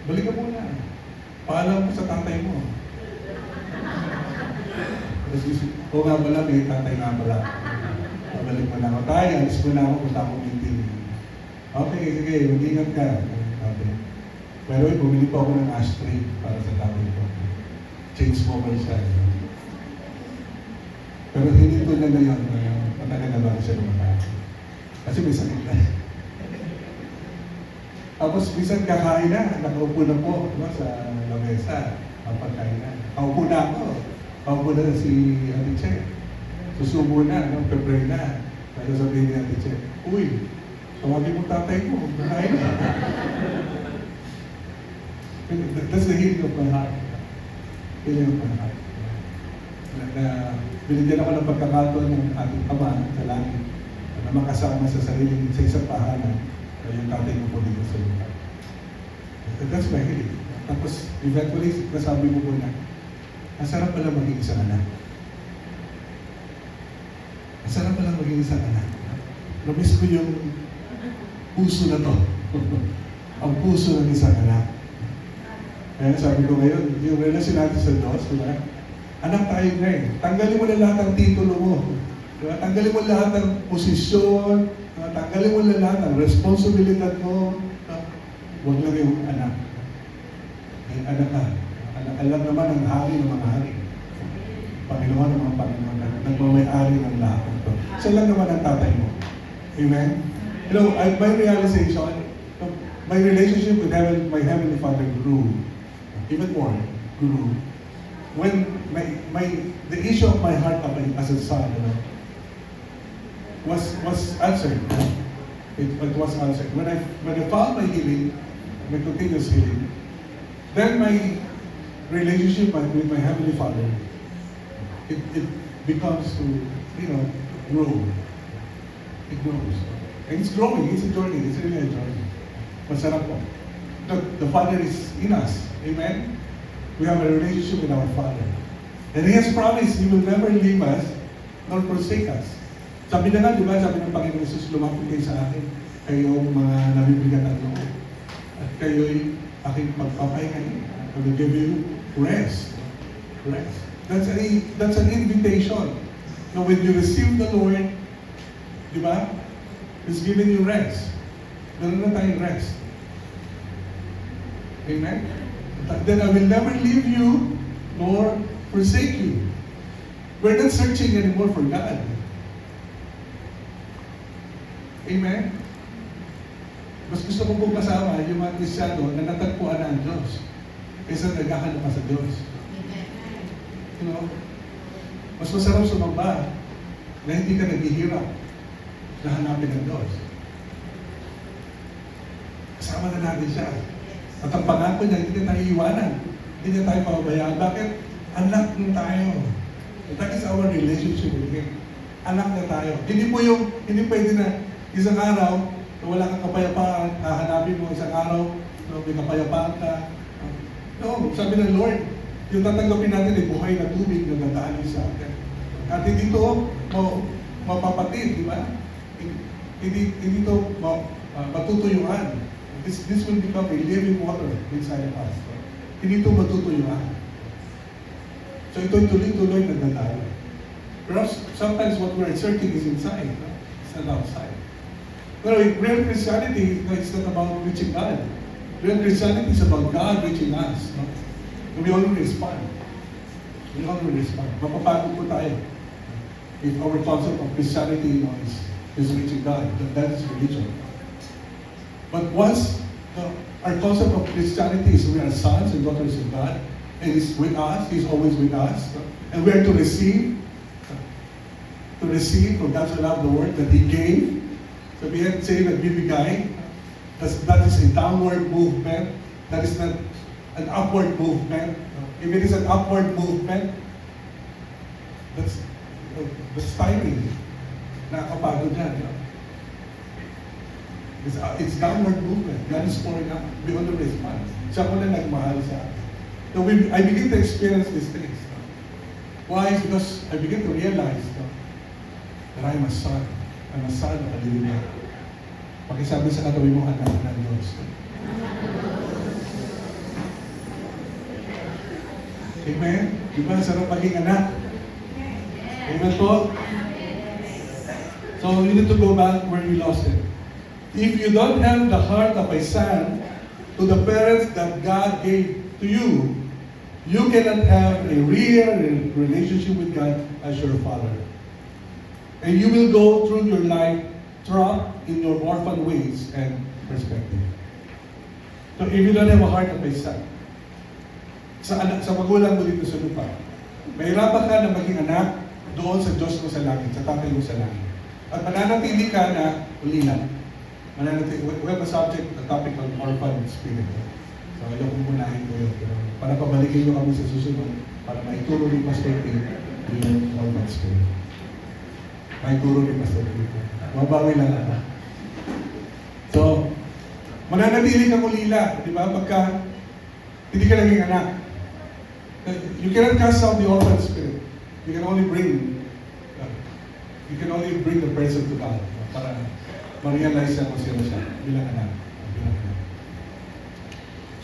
balik ka muna. Paalam ko sa tatay mo. O nga pala, may tatay nga pala. Pabalik mo na ako. Tay, alis mo na ako, punta ako meeting. Okay, sige, mag-ingat ka. Okay. Pero bumili pa ako ng ashtray para sa tatay ko. Change smoker siya. Pero hindi ko na yun, matagal na bago siya lumataas. Kasi may sakit na. Tapos minsan kakain na, nakaupo na po sa lamesa, ang pagkain na. Kaupo na ako. Kaupo na si Ate Che. Susubo na, prepare na. Pero sabihin ni Ate Che, uy, tawagin mo tatay mo, kakain na. That's the healing of my heart. Healing of my heart. Binigyan ako ng pagkakataon ng ating Ama sa langit na makasama sa sarili sa isang tahanan yung tatay mo po dito sa lupa. That's my healing. Tapos, eventually, nasabi mo po na, ang sarap pala maging isang anak. Ang sarap pala maging isang anak. Namiss ko yung puso na to. Ang puso ng isang anak. Kaya sabi ko ngayon, yung relasyon natin sa Diyos, diba? Anak tayo na eh. Tanggalin mo na lahat ng titulo mo. Diba? Tanggalin mo lahat ng posisyon. Diba? Tanggalin mo na lahat ng responsibilidad mo. Huwag lang yung anak. Ay, anak ka. Alam naman ang hari ng mga hari. Panginoon ng mga Panginoon. Nagmamay-ari ng lahat ng ito. Siya lang naman ang tatay mo. Amen? You know, my realization, my relationship with my Heavenly Father grew. Even more, grew. when the issue of my heart as a son, was answered. It was answered. When I found my healing, my continuous healing, then my relationship with my Heavenly Father, it becomes to, grow. It grows. And it's growing. It's a journey. It's really a journey. Masarap po. The Father is in us. Amen? We have a relationship with our Father. And He has promised He will never leave us nor forsake us. Sabi na nga, di ba, sabi ng Panginoon Jesus, lumapit kayo sa akin, kayong mga nabibigat ang loob. At kayo'y aking pagpapahingahin. I will give you rest. Rest. That's an invitation. Now, when you receive the Lord, di ba, He's giving you rest. Meron na tayong rest. Amen? Then I will never leave you nor forsake you. We're not searching anymore for God. Amen? Mas gusto ko pong kasama yung mga Kristyano na natagpuan na ang Diyos kaysa naghahanap pa sa Diyos. Mas masarap sumamba na hindi ka naghihirap na hanapin ang Diyos. Kasama na natin siya. At ang pangako niya, hindi na tayo iwanan. Hindi na tayo pababayaan. Bakit? Anak na tayo. That is our relationship with Him. Anak na tayo. Hindi pwede na isang araw, wala kang kapayapaan, hahanapin mo isang araw, may kapayapaan ka. No, sabi ng Lord, yung tatanggapin natin ay buhay na tubig na dadaanin sa atin. At hindi ito mapapatid, di ba? Hindi ito matutuyuan. This will become a living water inside of us. Hindi ito matutuyuan. So ito'y tuloy-tuloy na dadaanin. Perhaps sometimes what we're searching is inside, it's not outside. Pero real Christianity, it's not about reaching God. Real Christianity is about God reaching us. No? We only respond. We only respond. Mapapagod po tayo. If our concept of Christianity is reaching God, that is religion. But once our concept of Christianity is we are sons and daughters of God, and He's with us, He's always with us, and we are to receive for God to love the word that He gave. So we have to say that bibigay, that is a downward movement, that is not an upward movement. If it is an upward movement, that's tiring. Nakakapagod yan. It's downward movement. God is pouring out. We only respond. Siya ko na nagmahal sa akin. So I begin to experience these things. Why? Because I begin to realize that I'm a son. I'm a son of a living God. Pakisabi sa katabi mo, anak ng Diyos. Amen? Di ba? Sarap maging anak. Amen po? So you need to go back where you lost it. If you don't have the heart of a son to the parents that God gave to you, you cannot have a real relationship with God as your Father. And you will go through your life trapped in your orphan ways and perspective. So if you don't have a heart of a son, sa magulang mo dito sa lupa, mahirapan ka na maging anak doon sa Diyos mo sa langit, sa tatay mo sa langit. At mananatili ka na ulila. We have a topic on orphan spirit. So ayaw kong munahin ko yun. Para pabalikin nyo kami sa susunod, para maituro ni Pastor P yung orphan spirit. Maituro ni Pastor P. Mabawi lang ako. So, mananatili kang ulila, di ba? Pagka hindi ka naging anak. You cannot cast out the orphan spirit. You can only bring the presence to God para ma-realize na kung sino siya bilang anak.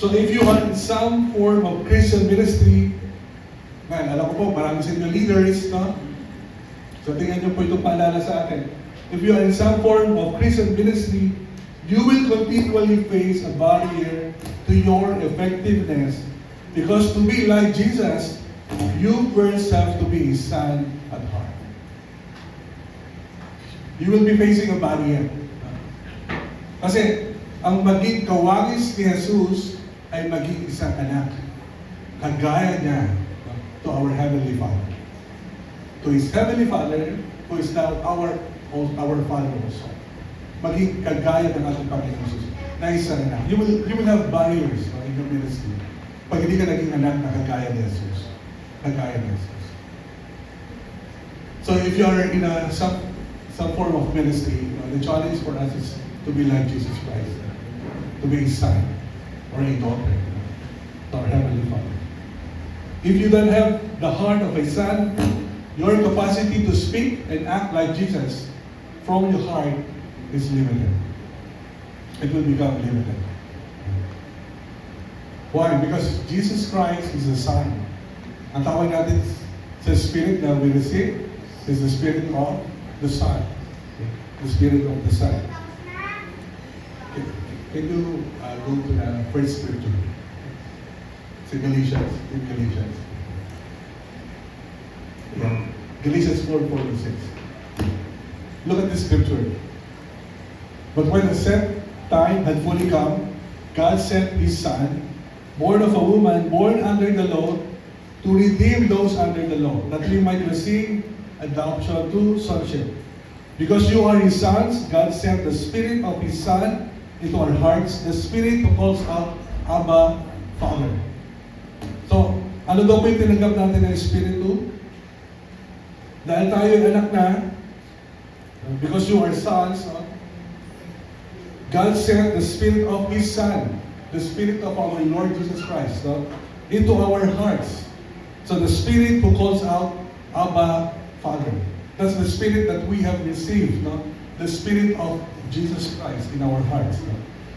So if you are in some form of Christian ministry, alam ko po, marami senior leaders, no? So tingnan niyo po itong paalala sa atin. If you are in some form of Christian ministry, you will continually face a barrier to your effectiveness because to be like Jesus, you first have to be His son at heart. You will be facing a barrier. Kasi ang maging kawangis ni Jesus ay maging isang anak. Kagaya niya. To Heavenly Father. To His Heavenly Father, who is now our Father also. Maging kagaya ng ating Panginoon Jesus. Na isa rin na. You will have barriers in your ministry. Pag hindi ka naging anak na kagaya ni Jesus. Kagaya ni Jesus. So if you are in some form of ministry, the challenge for us is to be like Jesus Christ. To be a son or a daughter to our Heavenly Father. If you don't have the heart of a son, your capacity to speak and act like Jesus from your heart is limited. It will become limited. Why? Because Jesus Christ is the Son. Ang tawag natin sa Spirit na we receive is the Spirit of the Son. The Spirit of the Son. Can you go to the first scripture? It's in Galatians. Yeah. Galatians 4:46. Look at this scripture. But when the set time had fully come, God sent His Son, born of a woman, born under the law, to redeem those under the law, that we might receive adoption to sonship. Because you are His sons, God sent the Spirit of His Son into our hearts, the Spirit who calls out, Abba, Father. So, ano daw po yung tinanggap natin ng Espiritu? Dahil tayo yung anak na, because you are sons, God sent the Spirit of His Son, the Spirit of our Lord Jesus Christ, into our hearts. So the Spirit who calls out, Abba, Father. That's the Spirit that we have received, the Spirit of Jesus Christ in our hearts.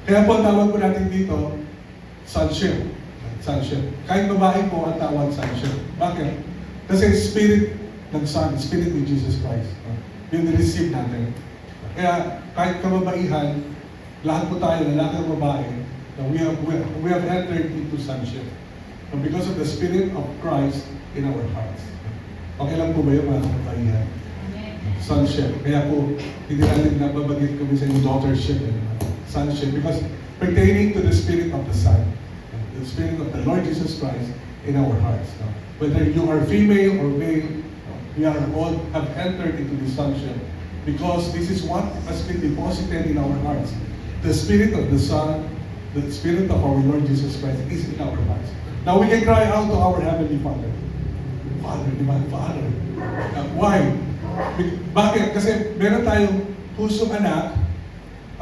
Kaya po tawag po natin dito, sonship. Sonship. Kahit babae po ang tawag sonship. Bakit? Kasi Spirit ng Son, Spirit ni Jesus Christ. Yung receive natin. Kaya kahit kababaihan, lahat po tayo, lalaki at babae, we have entered into sonship. And because of the Spirit of Christ in our hearts. Okay lang po ba yung mga kababaihan? Sonship. Kaya po, hindi natin nababagit kami sa yung daughtership and sonship because pertaining to the Spirit of the Son, the Spirit of the Lord Jesus Christ in our hearts. Whether you are female or male, we are all have entered into the sonship because this is what has been deposited in our hearts. The Spirit of the Son, the Spirit of our Lord Jesus Christ is in our hearts. Now we can cry out to our Heavenly Father. Father, divine Father. Why? Bakit? Kasi meron tayong pusong anak,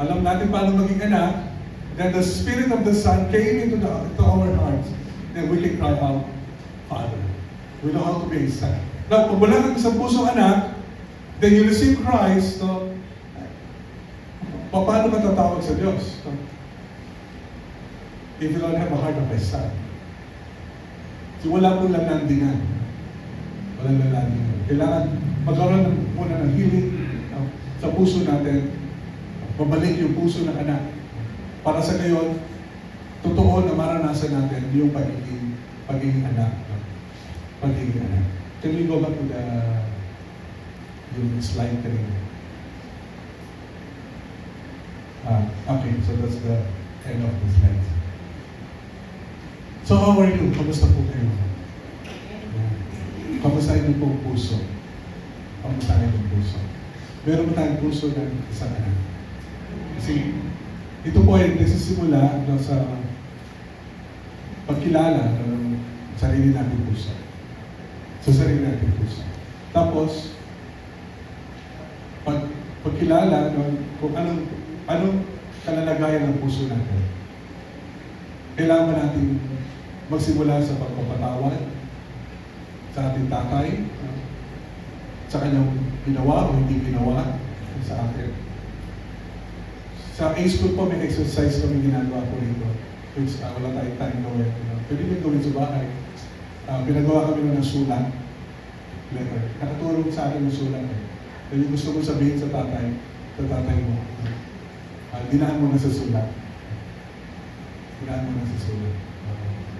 alam natin paano maging anak, then the Spirit of the Son came into our hearts, then we can cry out, Father. We know how to be a son. Now, pag wala kang isang pusong anak, then you receive Christ, paano ka tatawag sa Diyos? If you don't have a heart of a son. So, wala pong lalandingan. Walang lalandingan. Kailangan magkaroon muna ng healing sa puso natin. Mabalik yung puso ng anak. Para sa gayon, totoo na maranasan natin yung pagiging anak. Pagiging anak. Can we go back to yung slide kanina? Okay, so that's the end of the slides. So how are you? Kamusta po kayo? Kamusta yung pong puso? Kamusta yung puso? Meron ba tayong puso ng isang anak? Kasi ito po ay nagsisimula sa pagkilala ng sarili natin puso. Sa sarili natin puso. Tapos, pagkilala kung anong kalalagayan ng puso natin. Kailangan natin magsimula sa pagpapatawad sa ating tatay, sa kanyang ginawa o hindi ginawa sa atin. Sa A-School po, may exercise kami ginagawa po rito. Which wala tayong time gawin. Pwede nyo gawin sa bahay. Pinagawa kami ng sulat. Letter. Nakatulong sa akin ng sulat. Kaya gusto mo sabihin sa tatay mo, dinaan mo na sa sulat. Dinaan mo na sa sulat.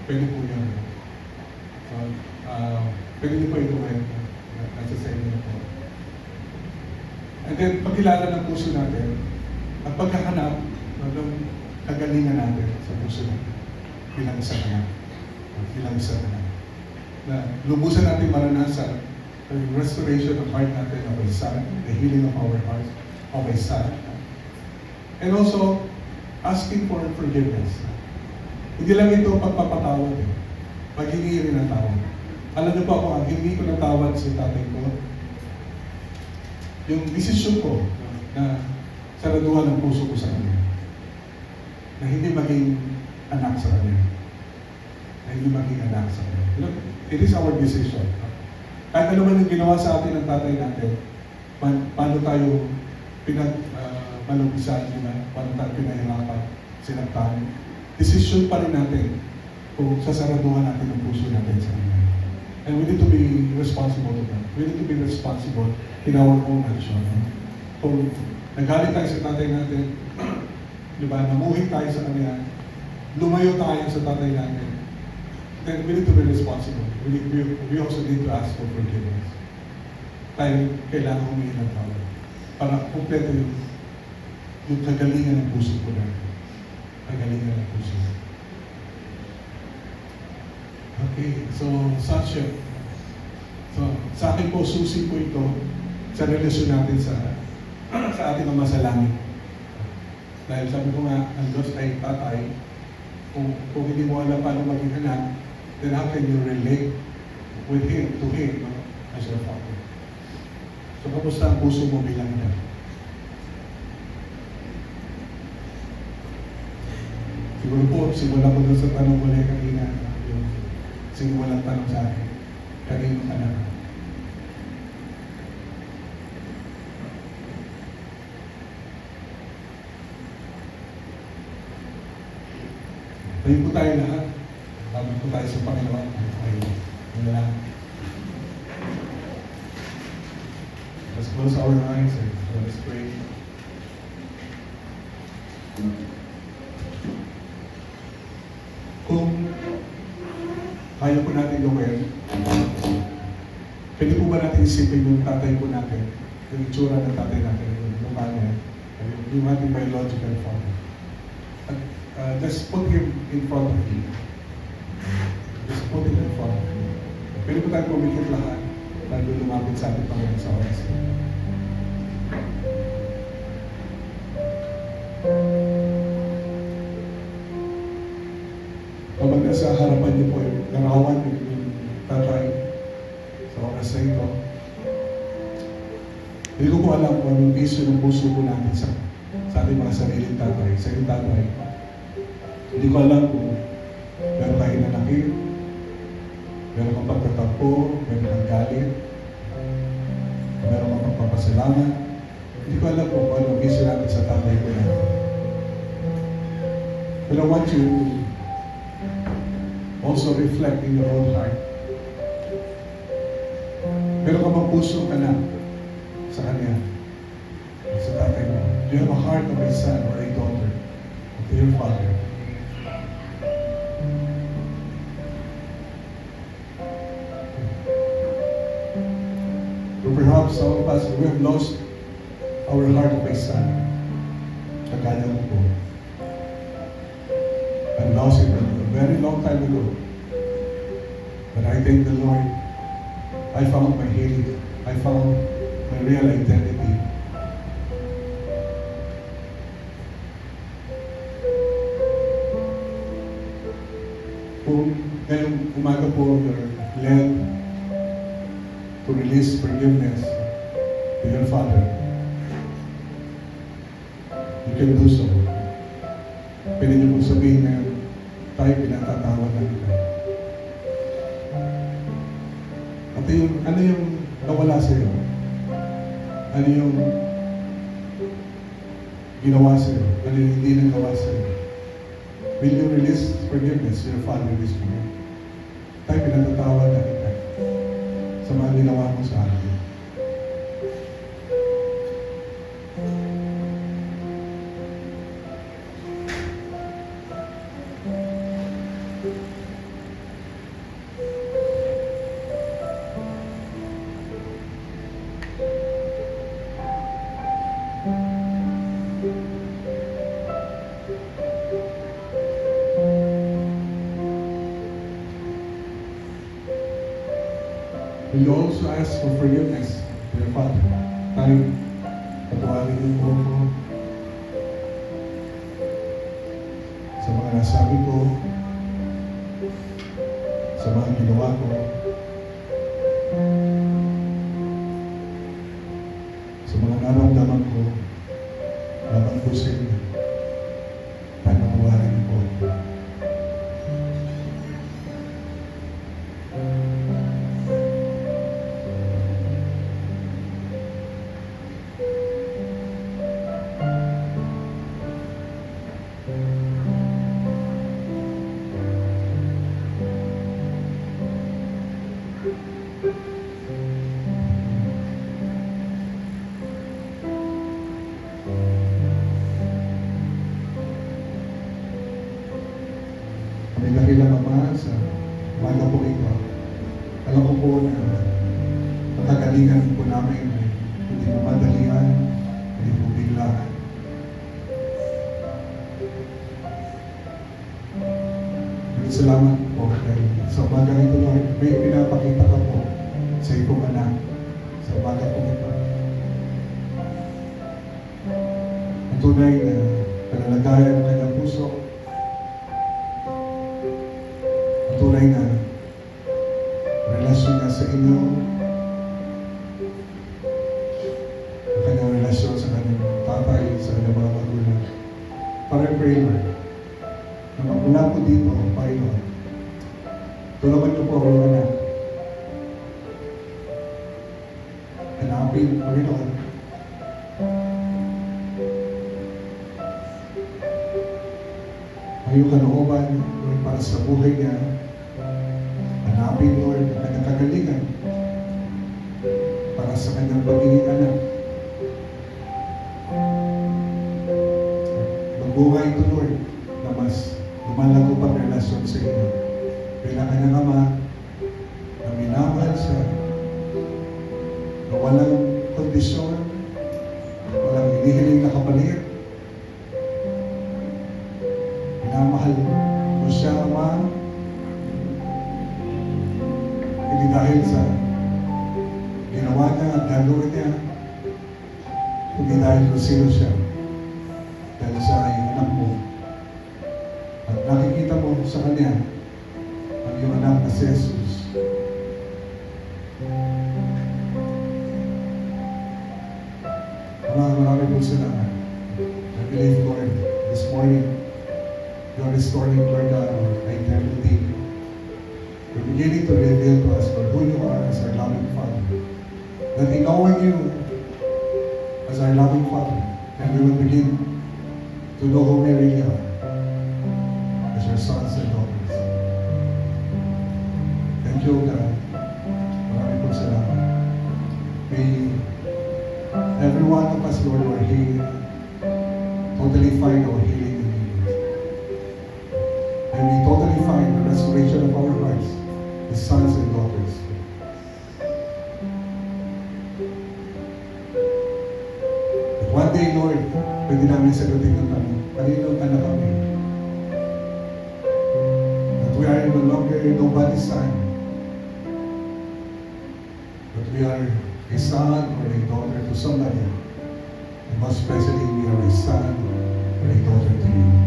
Pwede po yun. So, pwede niyo po ito nasa sa inyo po. And then, pagkilala ng puso natin, at pagkahanap ng kagalingan natin sa puso natin, bilang isang anak. Bilang isang anak. na lubusan natin maranasan the restoration of heart natin of His Son, the healing of our hearts of His Son. And also, asking for forgiveness. Hindi lang ito pagpapatawad eh. Paghingi rin ng tawad. Alam niyo po ako, ang hingi ko ng tawad sa tatay ko, yung desisyon ko na saraduhan ng puso ko sa kanya. Na hindi maging anak sa kanya. Na hindi maging anak sa kanya. You know, it is our decision. Kahit ano man yung ginawa sa atin ng tatay natin, paano tayo malupisan, paano tayo pinahirapan, sinagtan, decision pa rin natin kung sasaraduhan natin ang puso natin sa kanya. And we need to be responsible to that. We need to be responsible in our own action. Kung nagalit tayo sa tatay natin, di ba, namuhin tayo sa kanya, lumayo tayo sa tatay natin, then we need to be responsible. We also need to ask for forgiveness. Tayo kailangan humingi ng tawad para kumpleto yung kagalingan ng puso ko natin. Kagalingan ng puso. Okay, so Sasha. So, sa akin po, susi po ito sa relasyon natin sa ating Ama sa Langit. Dahil sabi ko nga, ang Diyos ay tatay. Kung hindi mo alam paano maging anak, then how can you relate with Him, to Him, as your Father? So, kamusta ang puso mo bilang anak? Siguro po, simula ko doon sa tanong ko na kanina, yung sinuwalang tanong sa akin, kanino ka na? Tayo po tayo lahat. Labang po tayo sa Panginoon. Ay, yun lang. Let's close our eyes and let's pray. Kung kaya po natin gawin, pwede po ba natin isipin yung tatay po natin, yung itsura ng tatay natin, yung mukha niya, yung ating biological father. At just put him in front of you. Just put him in front of you. Pwede po tayo pumikit lahat bago lumapit sa ating Panginoon sa oras. Kapag nasa harapan niyo po yung larawan yung tatay sa oras na ito, hindi ko po alam kung anong isyo ng puso ko natin sa ating mga sariling tatay, sa iyong tatay. Hindi ko alam kung meron kayo nanakit, meron kang pagtatampo, meron kang galit, meron kang pagpapasalamat. Hindi ko alam kung anong isyo natin sa tatay ko natin. But I want you to also reflect in your own heart. Meron ka bang puso ka na sa kanya, sa tatay mo? Do you have a heart of a son or a daughter to your father? Or perhaps some of us, we have lost our heart of a son. Kagaya ko po. I lost it a very long time ago. But I thank the Lord. I found my healing. I found my real identity. Kung ngayong umaga po, you're led to release forgiveness to your Father, you can do so. Pwede niyo po sabihin na tayo pinatatawad na kita. At ano yung nawala sa iyo? Ano yung ginawa sa iyo? Ano yung hindi nagawa sa iyo? Will you release forgiveness to your Father this morning? Tayo pinatatawad na kita sa mga ginawa mo sa akin. We also ask for forgiveness, dear Father. Tayo, patawarin niyo po ako sa mga nasabi ko, sa mga ginawa ko, sa mga naramdaman ko, laban ko sa inyo. Tayo, patawarin niyo po ako. Kami dakilang Ama sa umaga po ito. Alam ko po na patagalingan po namin ay hindi po madalian, hindi po biglaan. Salamat po dahil sa umaga ito, Lord, may pinapakita ka po sa iyong anak sa umaga po ito. Ang tunay na kalalagayan ng kanyang puso, ang tunay na relasyon niya sa inyo, ang kanyang relasyon sa kanyang tatay, sa kanyang mga magulang. Para pray, Lord, na magmula po dito, Panginoon, tulungan niyo po ang anak. Hanapin, Panginoon, ang iyong kalooban, Lord, para sa buhay niya. Hanapin, Lord, ang kanyang kagalingan para sa kanyang pagiging anak. Magbunga ito, Lord, na mas lumalago pang relasyon sa inyo. Bilang kanyang ama, na minamahal siya, na walang kondisyon, walang hinihiling na kapalit. Minamahal mo siya, Ama, hindi dahil sa ginawa niya at gagawin niya, hindi dahil kung sino siya, dahil siya ay anak mo. At nakikita mo sa kanya ang iyong anak na si Jesus. Marami po salamat. I believe, Lord, this morning, you're restoring, Lord God, our identity. You're beginning to reveal to us, Lord, who you are as our loving Father. That in knowing you as our loving Father, then we will begin to know who we really are as your sons and daughters. Thank you, God. Marami po salamat. May every one of us, Lord, who are here, totally find our healing in you. And we totally find the restoration of our hearts, the sons and daughters. But one day, Lord, pwede namin sagutin yung tanong, kanino ka na kami? That we are no longer nobody's son, but we are a son or a daughter to somebody. And most especially, we are a son or a daughter to you.